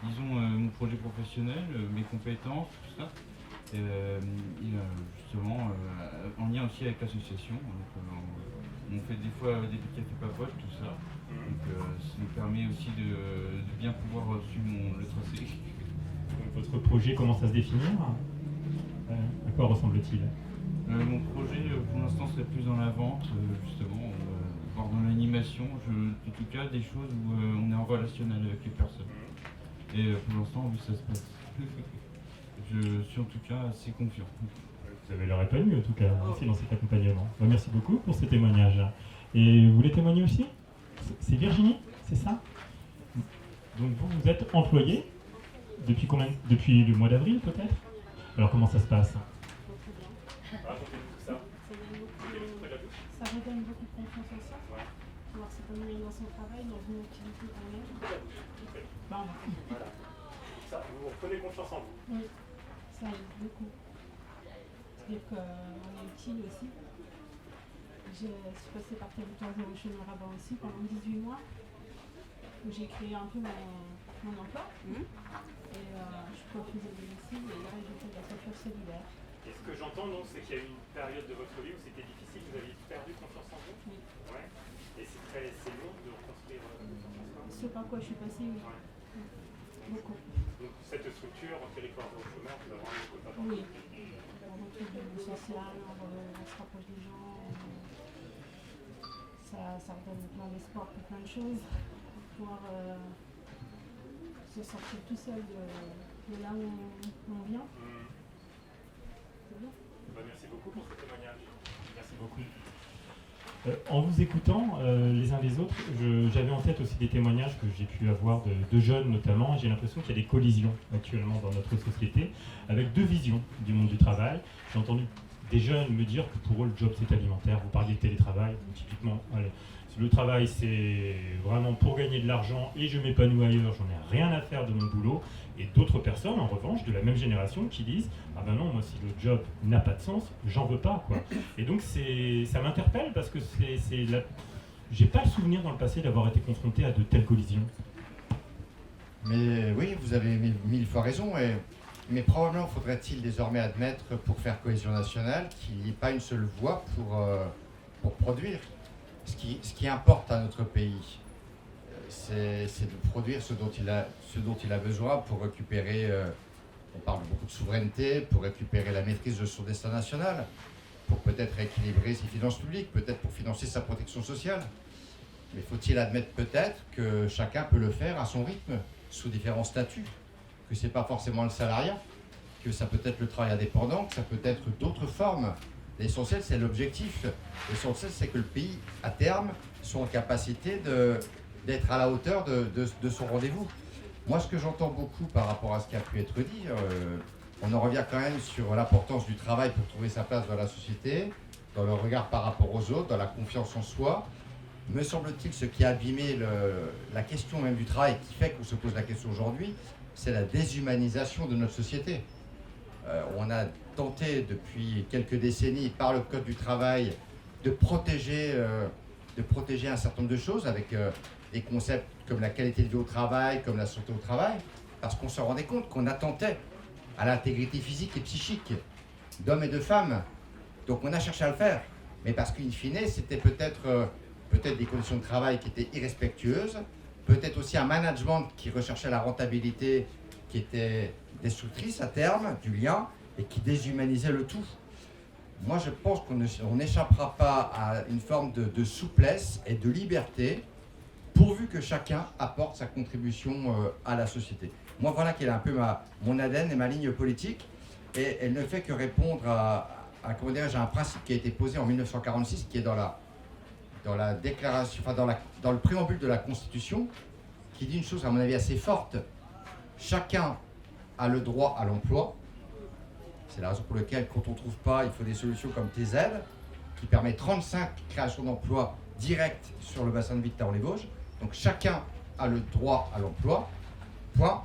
mon projet professionnel, mes compétences, tout ça. Et justement, en lien aussi avec l'association. On fait des fois des petits cafés papotes, tout ça. Donc ça nous permet aussi de bien pouvoir suivre le tracé. Donc, votre projet commence à se définir. À quoi ressemble-t-il? Mon projet, pour l'instant, serait plus dans la vente, justement, voire dans l'animation. En tout cas, des choses où on est en relationnel avec les personnes. Et pour l'instant, oui, ça se passe. Je suis en tout cas assez confiant. Vous avez l'air épanoui en tout cas, aussi dans cet accompagnement. Merci beaucoup pour ce témoignage. Et vous voulez témoigner aussi? C'est Virginie, c'est ça? Donc vous êtes employé depuis depuis le mois d'avril peut-être? Alors comment ça se passe? Ça redonne beaucoup de confiance en soi, pouvoir s'épanouir dans son travail, dans une activité qu'on aime. Voilà. Ça, vous reprenez confiance en vous. Oui, ça aide beaucoup. C'est-à-dire qu'on est utile aussi. Je suis passée par Territoire Zéro Chômeur avant aussi pendant 18 mois, où j'ai créé un peu mon emploi. Et je proposais des domicile et là j'ai fait de la coiffure solidaire. Et ce que j'entends donc, c'est qu'il y a eu une période de votre vie où c'était difficile, vous avez perdu confiance en vous. Oui. Ouais. Et c'est long de reconstruire confiance en soi. Ce par quoi je suis passée, oui. Ouais. Beaucoup. Donc cette structure en Territoire Zéro Chômeur, vous la vraiment beaucoup pas. Oui. On retrouve du lien social, on se rapproche des gens. Ça redonne plein d'espoir pour plein de choses. Pouvoir se sortir tout seul de là où on vient. C'est bien. Merci beaucoup pour ce témoignage. Merci beaucoup. En vous écoutant les uns les autres, j'avais en tête aussi des témoignages que j'ai pu avoir de jeunes notamment, et j'ai l'impression qu'il y a des collisions actuellement dans notre société avec deux visions du monde du travail. J'ai entendu des jeunes me dire que pour eux le job c'est alimentaire. Vous parliez de télétravail, donc typiquement, allez, le travail c'est vraiment pour gagner de l'argent et je m'épanouis ailleurs, j'en ai rien à faire de mon boulot. Et d'autres personnes en revanche de la même génération qui disent ah ben non, moi si le job n'a pas de sens, j'en veux pas quoi. Et donc ça m'interpelle parce que j'ai pas le souvenir dans le passé d'avoir été confronté à de telles collisions. Mais oui, vous avez mille fois raison. Mais probablement faudrait-il désormais admettre, pour faire cohésion nationale, qu'il n'y ait pas une seule voie pour produire ce qui importe à notre pays. c'est de produire ce dont il a besoin pour récupérer, on parle beaucoup de souveraineté, pour récupérer la maîtrise de son destin national, pour peut-être rééquilibrer ses finances publiques, peut-être pour financer sa protection sociale. Mais faut-il admettre peut-être que chacun peut le faire à son rythme, sous différents statuts, que ce n'est pas forcément le salariat, que ça peut être le travail indépendant, que ça peut être d'autres formes. L'essentiel, c'est l'objectif. L'essentiel, c'est que le pays, à terme, soit en capacité d'être à la hauteur de son rendez-vous. Moi, ce que j'entends beaucoup par rapport à ce qui a pu être dit, on en revient quand même sur l'importance du travail pour trouver sa place dans la société, dans le regard par rapport aux autres, dans la confiance en soi. Me semble-t-il, ce qui a abîmé la question même du travail, qui fait qu'on se pose la question aujourd'hui, c'est la déshumanisation de notre société. On a tenté depuis quelques décennies, par le Code du travail, de protéger un certain nombre de choses avec des concepts comme la qualité de vie au travail, comme la santé au travail, parce qu'on se rendait compte qu'on attentait à l'intégrité physique et psychique d'hommes et de femmes. Donc on a cherché à le faire, mais parce qu'in fine, c'était peut-être des conditions de travail qui étaient irrespectueuses, peut-être aussi un management qui recherchait la rentabilité qui était destructrice à terme du lien et qui déshumanisait le tout. Moi, je pense qu'on n'échappera pas à une forme de souplesse et de liberté pourvu que chacun apporte sa contribution à la société. Moi, voilà quelle est un peu mon ADN et ma ligne politique, et elle ne fait que répondre à un principe qui a été posé en 1946, qui est dans la déclaration, enfin dans le préambule de la Constitution, qui dit une chose à mon avis assez forte. Chacun a le droit à l'emploi. C'est la raison pour laquelle, quand on ne trouve pas, il faut des solutions comme TZ, qui permet 35 créations d'emplois directes sur le bassin de vie de Thaon-les-Vosges. Donc chacun a le droit à l'emploi. Point.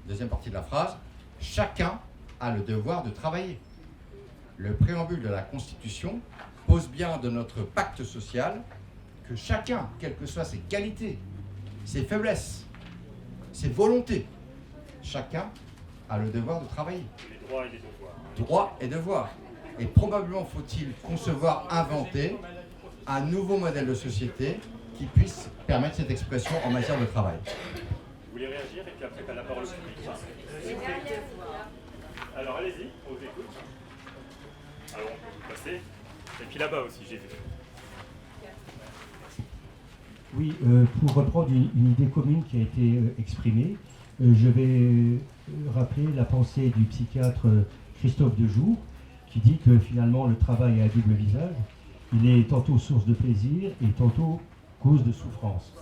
Deuxième partie de la phrase. Chacun a le devoir de travailler. Le préambule de la Constitution pose bien de notre pacte social que chacun, quelles que soient ses qualités, ses faiblesses, ses volontés, chacun a le devoir de travailler. Les droits et les devoirs. Droits et devoirs. Et probablement faut-il concevoir, inventer un nouveau modèle de société qui puisse permettre cette expression en matière de travail. Vous voulez réagir et puis après, tu as la parole au public. Alors allez-y, on vous écoute. Alors on peut passer. Et puis là-bas aussi, j'ai vu. Oui, pour reprendre une idée commune qui a été exprimée, je vais rappeler la pensée du psychiatre Christophe Dejoux, qui dit que finalement le travail a un double visage. Il est tantôt source de plaisir et tantôt cause de souffrance.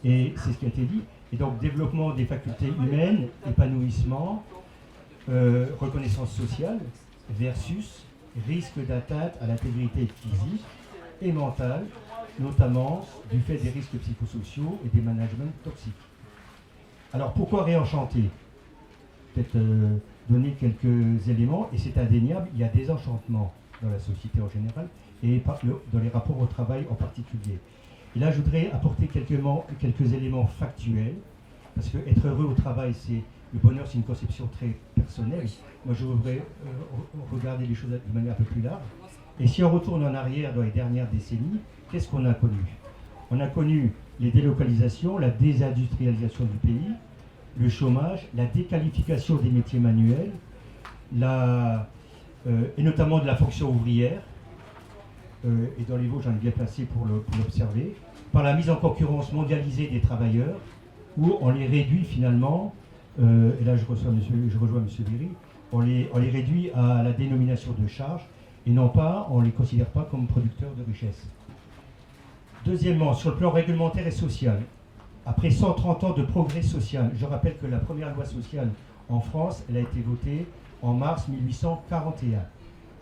Et c'est ce qui a été dit. Et donc développement des facultés humaines, épanouissement, reconnaissance sociale versus risque d'atteinte à l'intégrité physique et mentale, notamment du fait des risques psychosociaux et des managements toxiques. Alors pourquoi réenchanter ? Peut-être donner quelques éléments, et c'est indéniable, il y a des enchantements dans la société en général, et dans les rapports au travail en particulier. Et là, je voudrais apporter quelques éléments factuels, parce que être heureux au travail, le bonheur, c'est une conception très personnelle. Moi, je voudrais regarder les choses de manière un peu plus large. Et si on retourne en arrière dans les dernières décennies, qu'est-ce qu'on a connu ? On a connu les délocalisations, la désindustrialisation du pays, le chômage, la déqualification des métiers manuels, et notamment de la fonction ouvrière, et dans les Vosges, j'en ai bien placé pour l'observer, par la mise en concurrence mondialisée des travailleurs, où on les réduit finalement, et là je rejoins M. Viry, on les réduit à la dénomination de charge, et non pas, on ne les considère pas comme producteurs de richesse. Deuxièmement, sur le plan réglementaire et social, après 130 ans de progrès social, je rappelle que la première loi sociale en France, elle a été votée en mars 1841.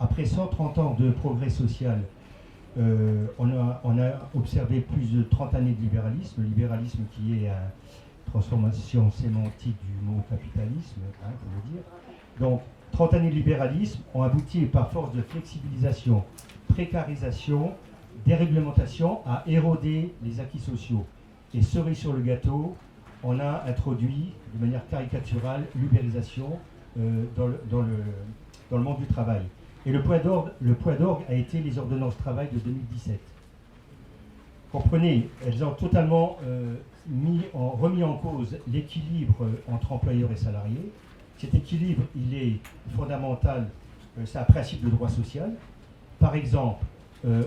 Après 130 ans de progrès social, on a observé plus de 30 années de libéralisme, le libéralisme qui est une transformation sémantique du mot capitalisme, pour le dire. Donc, 30 années de libéralisme ont abouti par force de flexibilisation, précarisation, déréglementation à éroder les acquis sociaux. Et cerise sur le gâteau, on a introduit de manière caricaturale l'ubérisation dans le monde du travail. Et le point d'orgue a été les ordonnances travail de 2017. Comprenez, elles ont totalement remis en cause l'équilibre entre employeurs et salariés. Cet équilibre, il est fondamental, c'est un principe de droit social. Par exemple,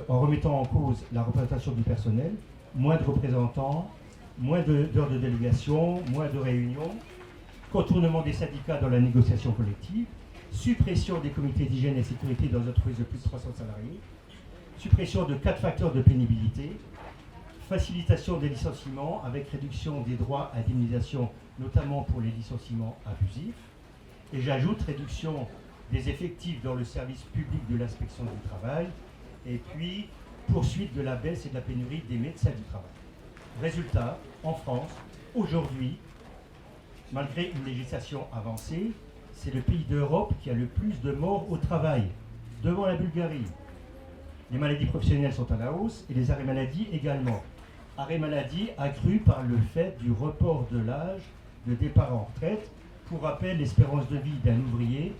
en remettant en cause la représentation du personnel, moins de représentants, moins d'heures de délégation, moins de réunions, contournement des syndicats dans la négociation collective, suppression des comités d'hygiène et sécurité dans les entreprises de plus de 300 salariés, suppression de 4 facteurs de pénibilité, facilitation des licenciements avec réduction des droits à indemnisation, notamment pour les licenciements abusifs, et j'ajoute réduction des effectifs dans le service public de l'inspection du travail, et puis poursuite de la baisse et de la pénurie des médecins du travail. Résultat, en France, aujourd'hui, malgré une législation avancée, c'est le pays d'Europe qui a le plus de morts au travail, devant la Bulgarie. Les maladies professionnelles sont à la hausse et les arrêts maladie également. Arrêt maladie accru par le fait du report de l'âge de départ en retraite. Pour rappel, l'espérance de vie d'un ouvrier,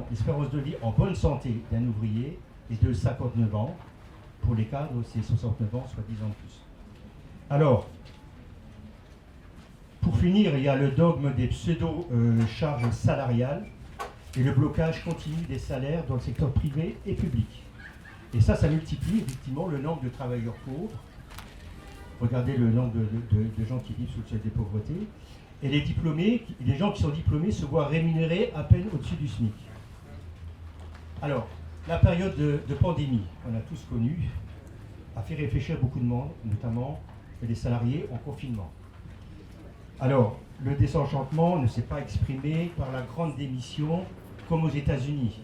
l'espérance de vie en bonne santé d'un ouvrier est de 59 ans. Pour les cadres, c'est 69 ans, soit 10 ans de plus. Alors, pour finir, il y a le dogme des pseudo-charges salariales et le blocage continu des salaires dans le secteur privé et public. Et ça multiplie effectivement le nombre de travailleurs pauvres. Regardez le nombre de gens qui vivent sous le seuil de pauvreté. Et les gens qui sont diplômés se voient rémunérés à peine au-dessus du SMIC. Alors, la période de pandémie, on a tous connu, a fait réfléchir beaucoup de monde, notamment les salariés en confinement. Alors, le désenchantement ne s'est pas exprimé par la grande démission comme aux États-Unis.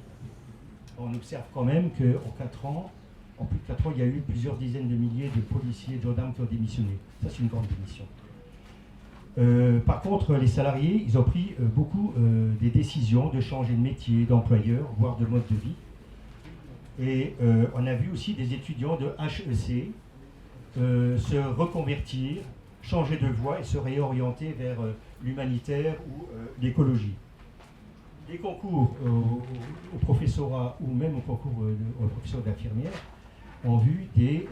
On observe quand même qu'en 4 ans, en plus de 4 ans, il y a eu plusieurs dizaines de milliers de policiers et de gendarmes qui ont démissionné. Ça, c'est une grande démission. Par contre, les salariés, ils ont pris beaucoup des décisions de changer de métier, d'employeur, voire de mode de vie. Et on a vu aussi des étudiants de HEC se reconvertir, changer de voie et se réorienter vers l'humanitaire ou l'écologie. Les concours au professorat ou même au concours au professeur d'infirmière ont vu des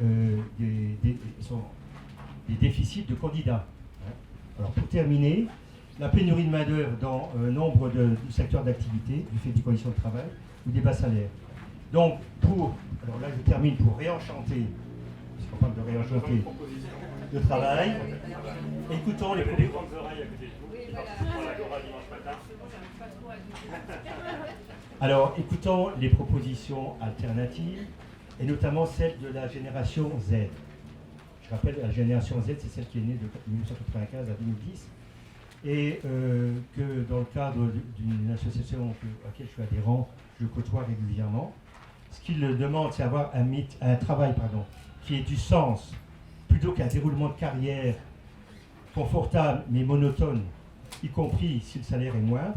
déficits de candidats. Alors pour terminer, la pénurie de main-d'œuvre dans nombre de secteurs d'activité du fait des conditions de travail ou des bas salaires. Donc alors là je termine pour réenchanter, puisqu'on parle de réenchanter le travail. Écoutons les des grandes oreilles à côté de vous. Oui, voilà. Dimanche matin. Alors, écoutons les propositions alternatives, et notamment celle de la génération Z. Je rappelle, la génération Z, c'est celle qui est née de 1995 à 2010, et que dans le cadre d'une association à laquelle je suis adhérent, je côtoie régulièrement. Ce qu'ils demandent, c'est avoir un travail qui ait du sens, plutôt qu'un déroulement de carrière confortable mais monotone, y compris si le salaire est moindre,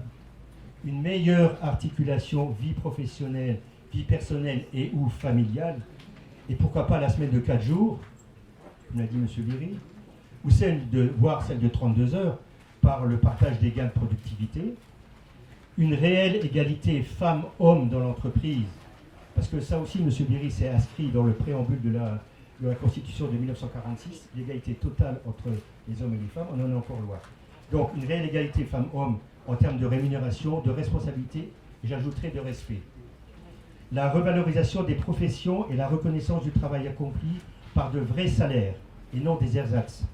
une meilleure articulation vie professionnelle, vie personnelle et ou familiale, et pourquoi pas la semaine de 4 jours, comme l'a dit M. Viry, ou celle de 32 heures par le partage des gains de productivité, une réelle égalité femmes-hommes dans l'entreprise, parce que ça aussi, M. Viry s'est inscrit dans le préambule de la Constitution de 1946, l'égalité totale entre les hommes et les femmes, on en est encore loin. Donc une réelle égalité femmes-hommes en termes de rémunération, de responsabilité, et j'ajouterai de respect. La revalorisation des professions et la reconnaissance du travail accompli par de vrais salaires, et non des ersatz,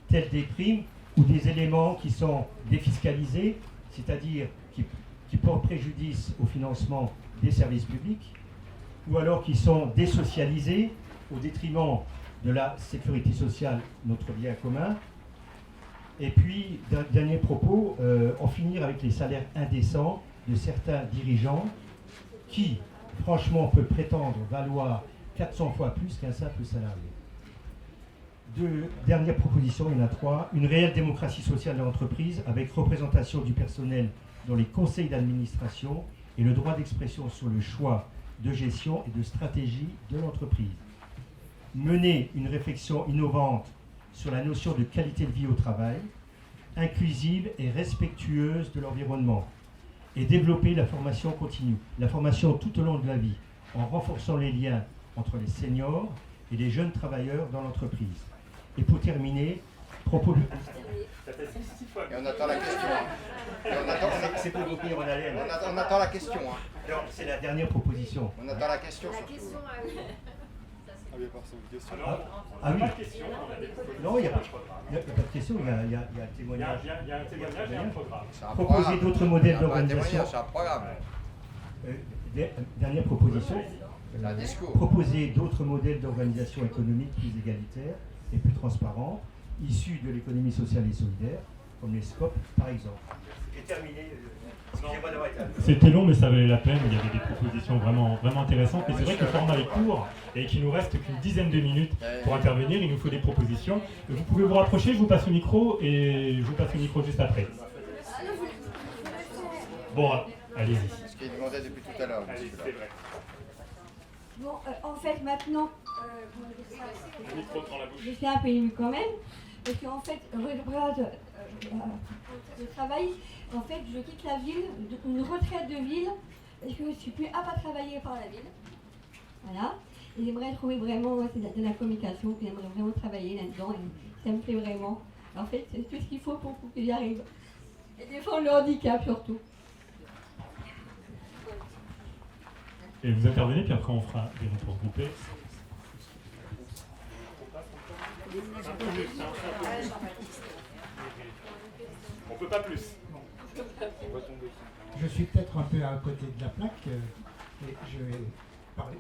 tels des primes ou des éléments qui sont défiscalisés, c'est-à-dire qui portent préjudice au financement des services publics, ou alors qui sont désocialisés au détriment de la sécurité sociale, notre bien commun. Et puis, dernier propos, en finir avec les salaires indécents de certains dirigeants qui, franchement, peuvent prétendre valoir 400 fois plus qu'un simple salarié. Dernière proposition, il y en a 3. Une réelle démocratie sociale de l'entreprise avec représentation du personnel dans les conseils d'administration et le droit d'expression sur le choix de gestion et de stratégie de l'entreprise. Mener une réflexion innovante sur la notion de qualité de vie au travail, inclusive et respectueuse de l'environnement, et développer la formation continue, la formation tout au long de la vie, en renforçant les liens entre les seniors et les jeunes travailleurs dans l'entreprise. Et pour terminer, propos de... Ça fait 6 fois. Et on attend la question. Et on attend, C'est pour vous tenir en haleine. on attend la question. Non, c'est la dernière proposition. On attend la question surtout. Ah, bien, c'est une question. Alors, Ah oui. pas de question, on a des propositions. Non, il n'y a pas programme. de question, il y a un Il y a, témoignage. il y a un témoignage et un programme. C'est un Proposer programme. d'autres modèles C'est pas un d'organisation. témoignage, c'est un programme. Dernière proposition. C'est un discours. Proposer d'autres modèles d'organisation économique plus égalitaires et plus transparents, issus de l'économie sociale et solidaire, comme les SCOP par exemple. J'ai terminé. Excusez-moi d'avoir été un peu... C'était long, mais ça valait la peine. Il y avait des propositions vraiment intéressantes. Et c'est vrai que le format est court et qu'il nous reste qu'une dizaine de minutes pour intervenir. Il nous faut des propositions. Vous pouvez vous rapprocher, je vous passe le micro et je vous passe le micro juste après. Bon, allez-y. C'est ce qu'il demandait depuis tout à l'heure. Allez, c'est vrai. Bon, en fait, maintenant, Le micro dans la bouche. je suis un peu émue quand même, parce qu'en fait, regarde le travail, en fait, je quitte la ville, une retraite de ville, parce que je ne suis plus apte à travailler par la ville. Voilà. Et j'aimerais trouver vraiment de la communication, puis j'aimerais vraiment travailler là-dedans, et ça me plaît vraiment. En fait, c'est tout ce qu'il faut pour que j'y arrive. Et défendre le handicap surtout. Et vous intervenez, puis après on fera des réponses groupées. On peut pas plus. Je suis peut-être un peu à côté de la plaque, et je vais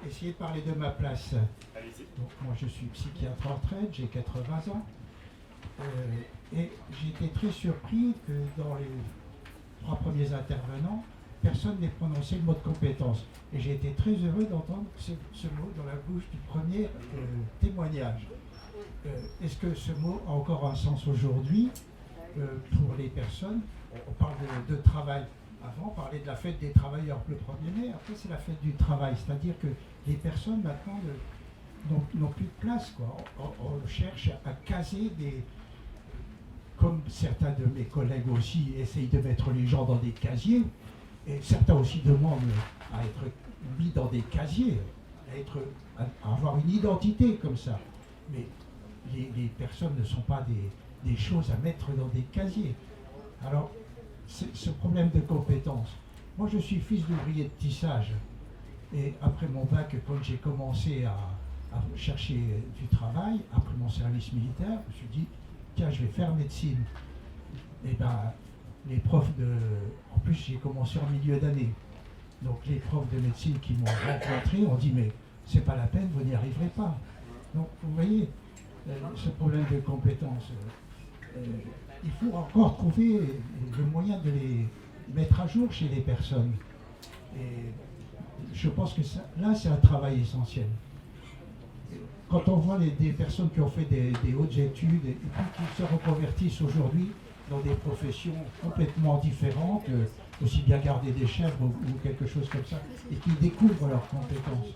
essayer de parler de ma place. Allez-y. Donc, moi, je suis psychiatre en retraite, j'ai 80 ans, et j'ai été très surpris que dans les 3 premiers intervenants, personne n'ait prononcé le mot de compétence. Et j'ai été très heureux d'entendre ce mot dans la bouche du premier témoignage. Est-ce que ce mot a encore un sens aujourd'hui pour les personnes? On parle de travail. Avant, on parlait de la fête des travailleurs le 1er mai. Après, c'est la fête du travail. C'est-à-dire que les personnes, maintenant, n'ont plus de place, quoi. On cherche à caser des... Comme certains de mes collègues aussi essayent de mettre les gens dans des casiers, et certains aussi demandent à être mis dans des casiers, à avoir une identité comme ça. Mais les personnes ne sont pas des choses à mettre dans des casiers. Alors, ce problème de compétences. Moi, je suis fils d'ouvrier de tissage. Et après mon bac, quand j'ai commencé à chercher du travail, après mon service militaire, je me suis dit, tiens, je vais faire médecine. Et ben, les profs de... En plus, j'ai commencé en milieu d'année. Donc, les profs de médecine qui m'ont rencontré ont dit, mais c'est pas la peine, vous n'y arriverez pas. Donc, vous voyez, ce problème de compétences, il faut encore trouver le moyen de les mettre à jour chez les personnes. Et je pense que ça, là, c'est un travail essentiel. Quand on voit des personnes qui ont fait des hautes études et puis qui se reconvertissent aujourd'hui dans des professions complètement différentes, aussi bien garder des chèvres ou quelque chose comme ça, et qui découvrent leurs compétences.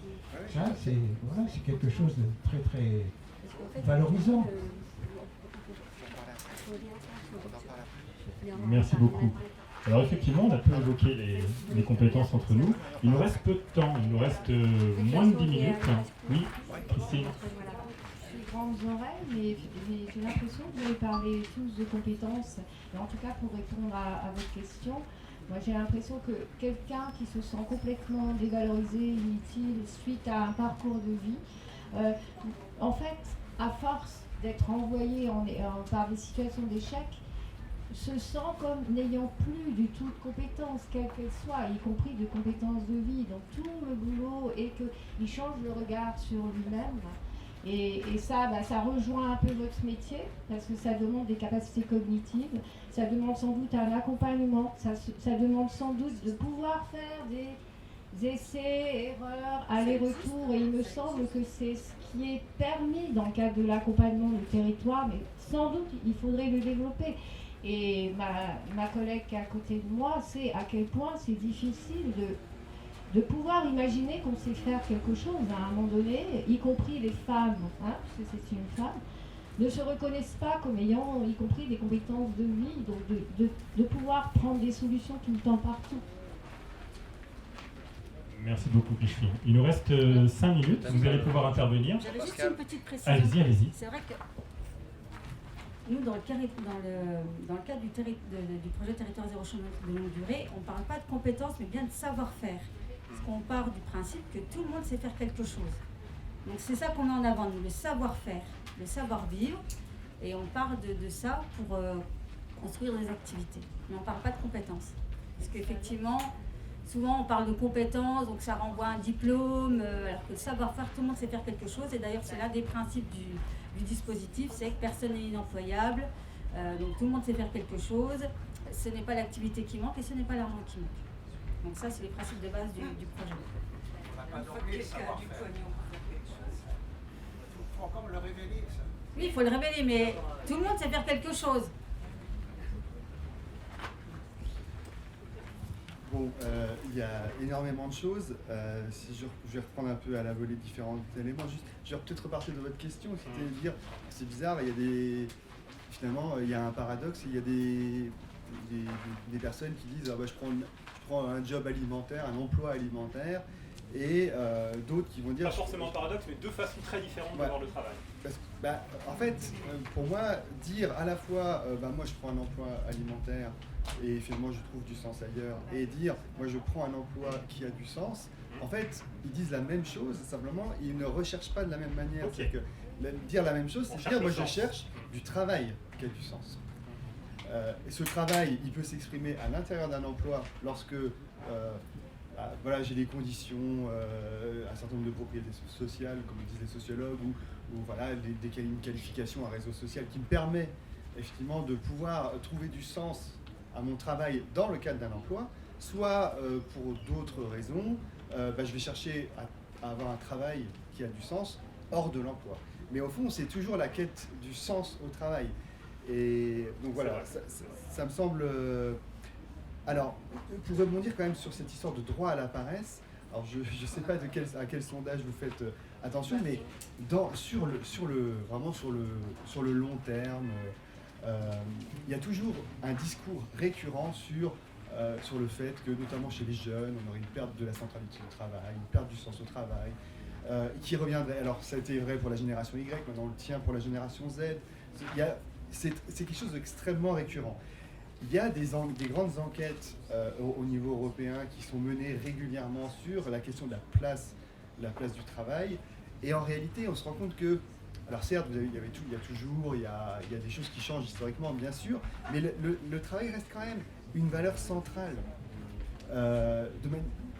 Ça, c'est quelque chose de très très valorisant. Merci beaucoup. Alors effectivement, on a peu évoqué les compétences entre nous. Il nous reste peu de temps, il nous reste moins de 10 minutes. Oui, Christine. J'ai grandes oreilles, mais j'ai l'impression que vous allez parler tous de compétences. Et en tout cas, pour répondre à votre question, moi j'ai l'impression que quelqu'un qui se sent complètement dévalorisé, inutile, suite à un parcours de vie, en fait, à force d'être envoyé par des situations d'échec, se sent comme n'ayant plus du tout de compétences, quelles qu'elles soient, y compris de compétences de vie. Donc tout le boulot est qu'il change le regard sur lui-même. Et ça, ça rejoint un peu votre métier, parce que ça demande des capacités cognitives, ça demande sans doute un accompagnement, ça demande sans doute de pouvoir faire des essais, erreurs, aller-retour, et il me semble que c'est ce qui est permis dans le cadre de l'accompagnement du territoire, mais sans doute il faudrait le développer. Et ma collègue qui est à côté de moi sait à quel point c'est difficile de pouvoir imaginer qu'on sait faire quelque chose à un moment donné, y compris les femmes, hein, parce que c'est une femme, ne se reconnaissent pas comme ayant, y compris des compétences de vie, donc de pouvoir prendre des solutions tout le temps partout. Merci beaucoup, Christine. Il nous reste 5 minutes, vous allez pouvoir intervenir. J'avais juste une petite précision. Allez-y, allez-y. C'est vrai que nous, dans le cadre du projet Territoire zéro chômeur de longue durée, on ne parle pas de compétences, mais bien de savoir-faire. Parce qu'on part du principe que tout le monde sait faire quelque chose. Donc c'est ça qu'on met en avant, nous, le savoir-faire, le savoir-vivre. Et on part de ça pour construire des activités. Mais on ne parle pas de compétences. Parce qu'effectivement, souvent on parle de compétences, donc ça renvoie à un diplôme, alors que le savoir-faire, tout le monde sait faire quelque chose. Et d'ailleurs, c'est l'un des principes du dispositif, c'est que personne n'est inemployable. Donc tout le monde sait faire quelque chose. Ce n'est pas l'activité qui manque et ce n'est pas l'argent qui manque. Donc ça, c'est les principes de base du projet. On n'a pas d'anglais savoir-faire. Il faut encore le révéler, ça. Oui, il faut le révéler, mais tout le monde sait faire quelque chose. Bon, il y a énormément de choses. Si je vais reprendre un peu à la volée différents éléments, juste, je vais peut-être repartir de votre question, c'était de dire, c'est bizarre, il y a finalement, il y a un paradoxe, il y a des personnes qui disent, ah bah, je prends un job alimentaire, un emploi alimentaire, et d'autres qui vont dire... Pas forcément un paradoxe, mais deux façons très différentes de voir le travail. Parce que, en fait, pour moi, dire à la fois, moi je prends un emploi alimentaire et finalement je trouve du sens ailleurs, et dire, moi je prends un emploi qui a du sens, en fait, ils disent la même chose, simplement, ils ne recherchent pas de la même manière. Okay. C'est que dire la même chose, c'est dire, moi je cherche du travail qui a du sens. Et ce travail, il peut s'exprimer à l'intérieur d'un emploi lorsque voilà, j'ai les conditions, un certain nombre de propriétés sociales, comme disent les sociologues, ou voilà, une qualification, un réseau social qui me permet effectivement de pouvoir trouver du sens à mon travail dans le cadre d'un emploi, soit pour d'autres raisons, je vais chercher à avoir un travail qui a du sens hors de l'emploi. Mais au fond, c'est toujours la quête du sens au travail. Et donc voilà, ça me semble... Alors, pour rebondir quand même sur cette histoire de droit à la paresse, alors je ne sais pas à quel sondage vous faites attention, mais vraiment sur le long terme, il y a toujours un discours récurrent sur le fait que, notamment chez les jeunes, on aurait une perte de la centralité au travail, une perte du sens au travail, qui reviendrait. Alors, ça a été vrai pour la génération Y, maintenant on le tient pour la génération Z. C'est quelque chose d'extrêmement récurrent. Il y a des grandes enquêtes au niveau européen qui sont menées régulièrement sur la question de la place du travail. Et en réalité, on se rend compte que, alors certes, il y a des choses qui changent historiquement, bien sûr, mais le travail reste quand même une valeur centrale.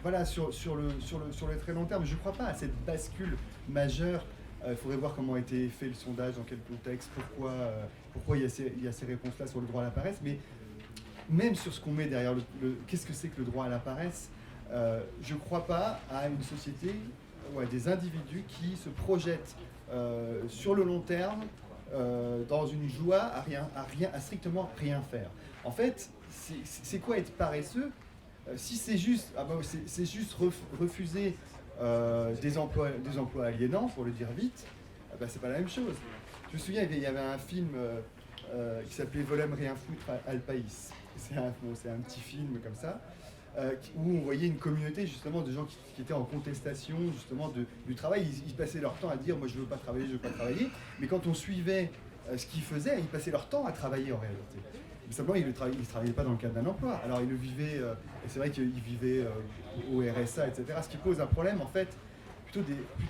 Voilà, sur le très long terme, je ne crois pas à cette bascule majeure. Il faudrait voir comment a été fait le sondage, dans quel contexte, pourquoi il y a ces réponses-là sur le droit à la paresse. Mais même sur ce qu'on met derrière qu'est-ce que c'est que le droit à la paresse, je ne crois pas à une société ou à des individus qui se projettent sur le long terme dans une joie à strictement rien faire. En fait, c'est quoi être paresseux? Si c'est juste, c'est juste refuser des emplois aliénants, pour le dire vite, c'est pas la même chose. Je me souviens, il y avait un film qui s'appelait Volem rien foutre al país. C'est un petit film comme ça, où on voyait une communauté justement de gens qui étaient en contestation justement du travail. Ils passaient leur temps à dire moi je veux pas travailler, mais quand on suivait ce qu'ils faisaient, ils passaient leur temps à travailler en réalité. Mais simplement ils ne travaillaient pas dans le cadre d'un emploi. Alors ils le vivaient, et c'est vrai qu'ils vivaient au RSA, etc. Ce qui pose un problème en fait, plutôt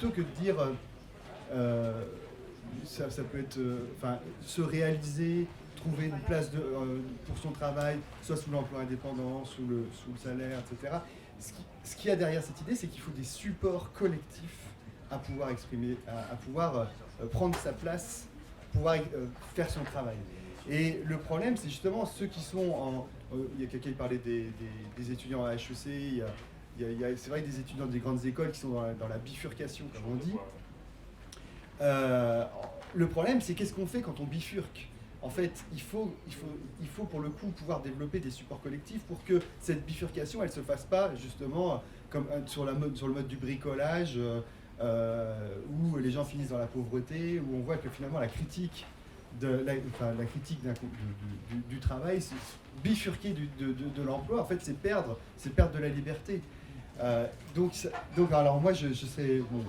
que de dire ça peut être se réaliser, trouver une place pour son travail, soit sous l'emploi indépendant, sous le salaire, etc. Ce qu'il y a derrière cette idée, c'est qu'il faut des supports collectifs à pouvoir exprimer, à pouvoir prendre sa place, pouvoir faire son travail. Et le problème, c'est justement ceux qui sont il y a quelqu'un qui parlait des étudiants à HEC, c'est vrai que des étudiants des grandes écoles qui sont dans la bifurcation, comme on dit. Le problème, c'est qu'est-ce qu'on fait quand on bifurque? En fait, il faut pour le coup pouvoir développer des supports collectifs pour que cette bifurcation, elle ne se fasse pas justement comme sur le mode du bricolage, où les gens finissent dans la pauvreté, où on voit que finalement la critique du travail, c'est bifurquer de l'emploi, en fait, c'est perdre de la liberté. Donc alors moi, je serais... Bon,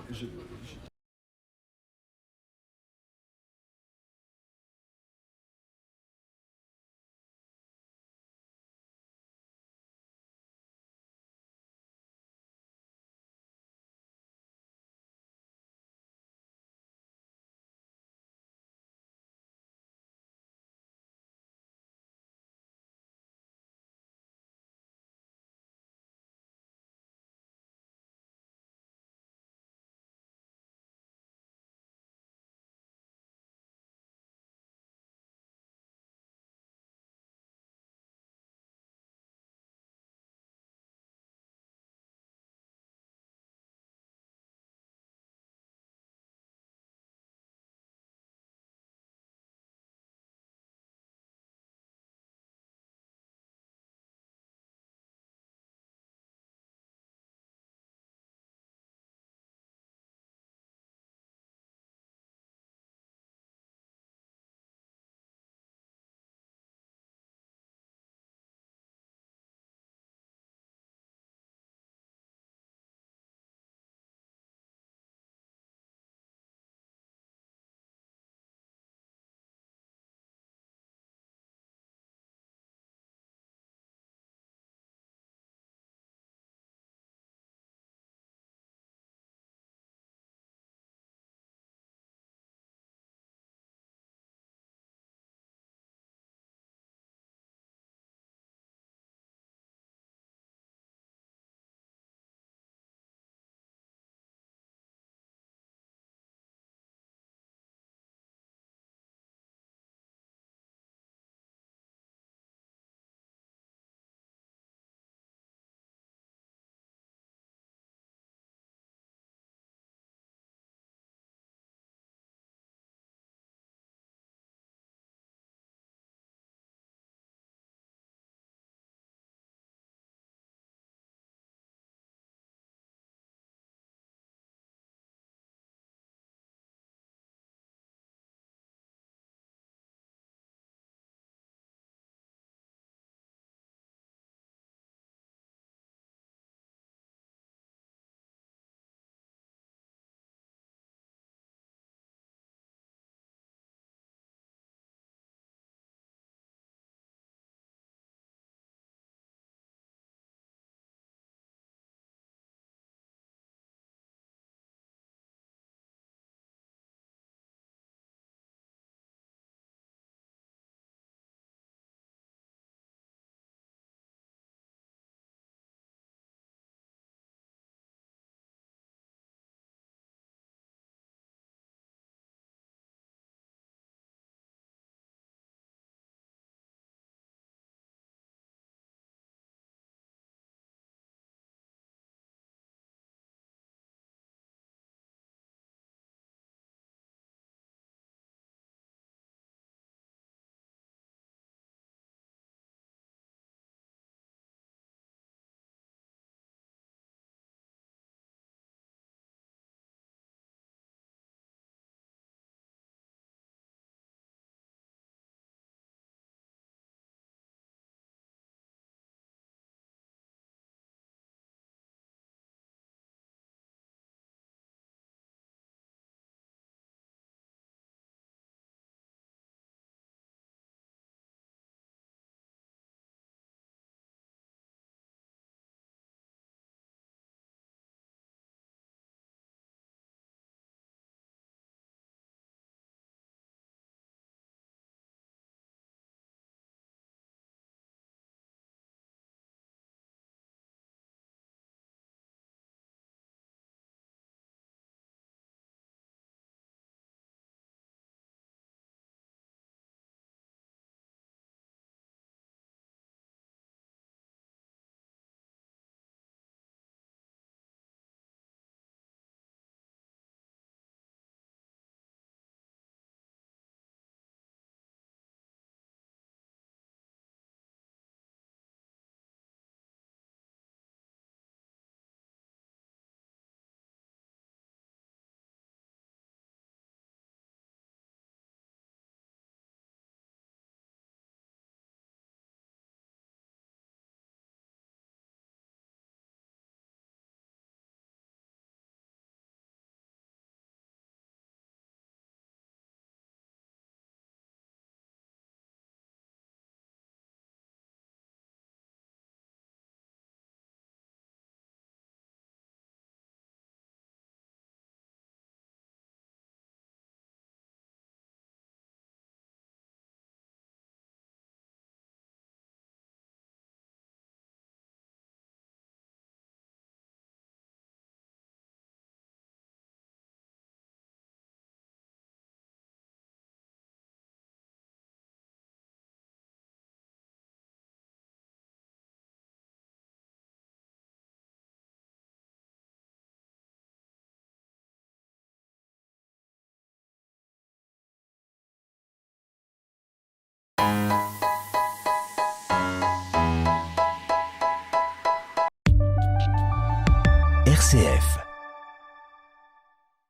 Merci.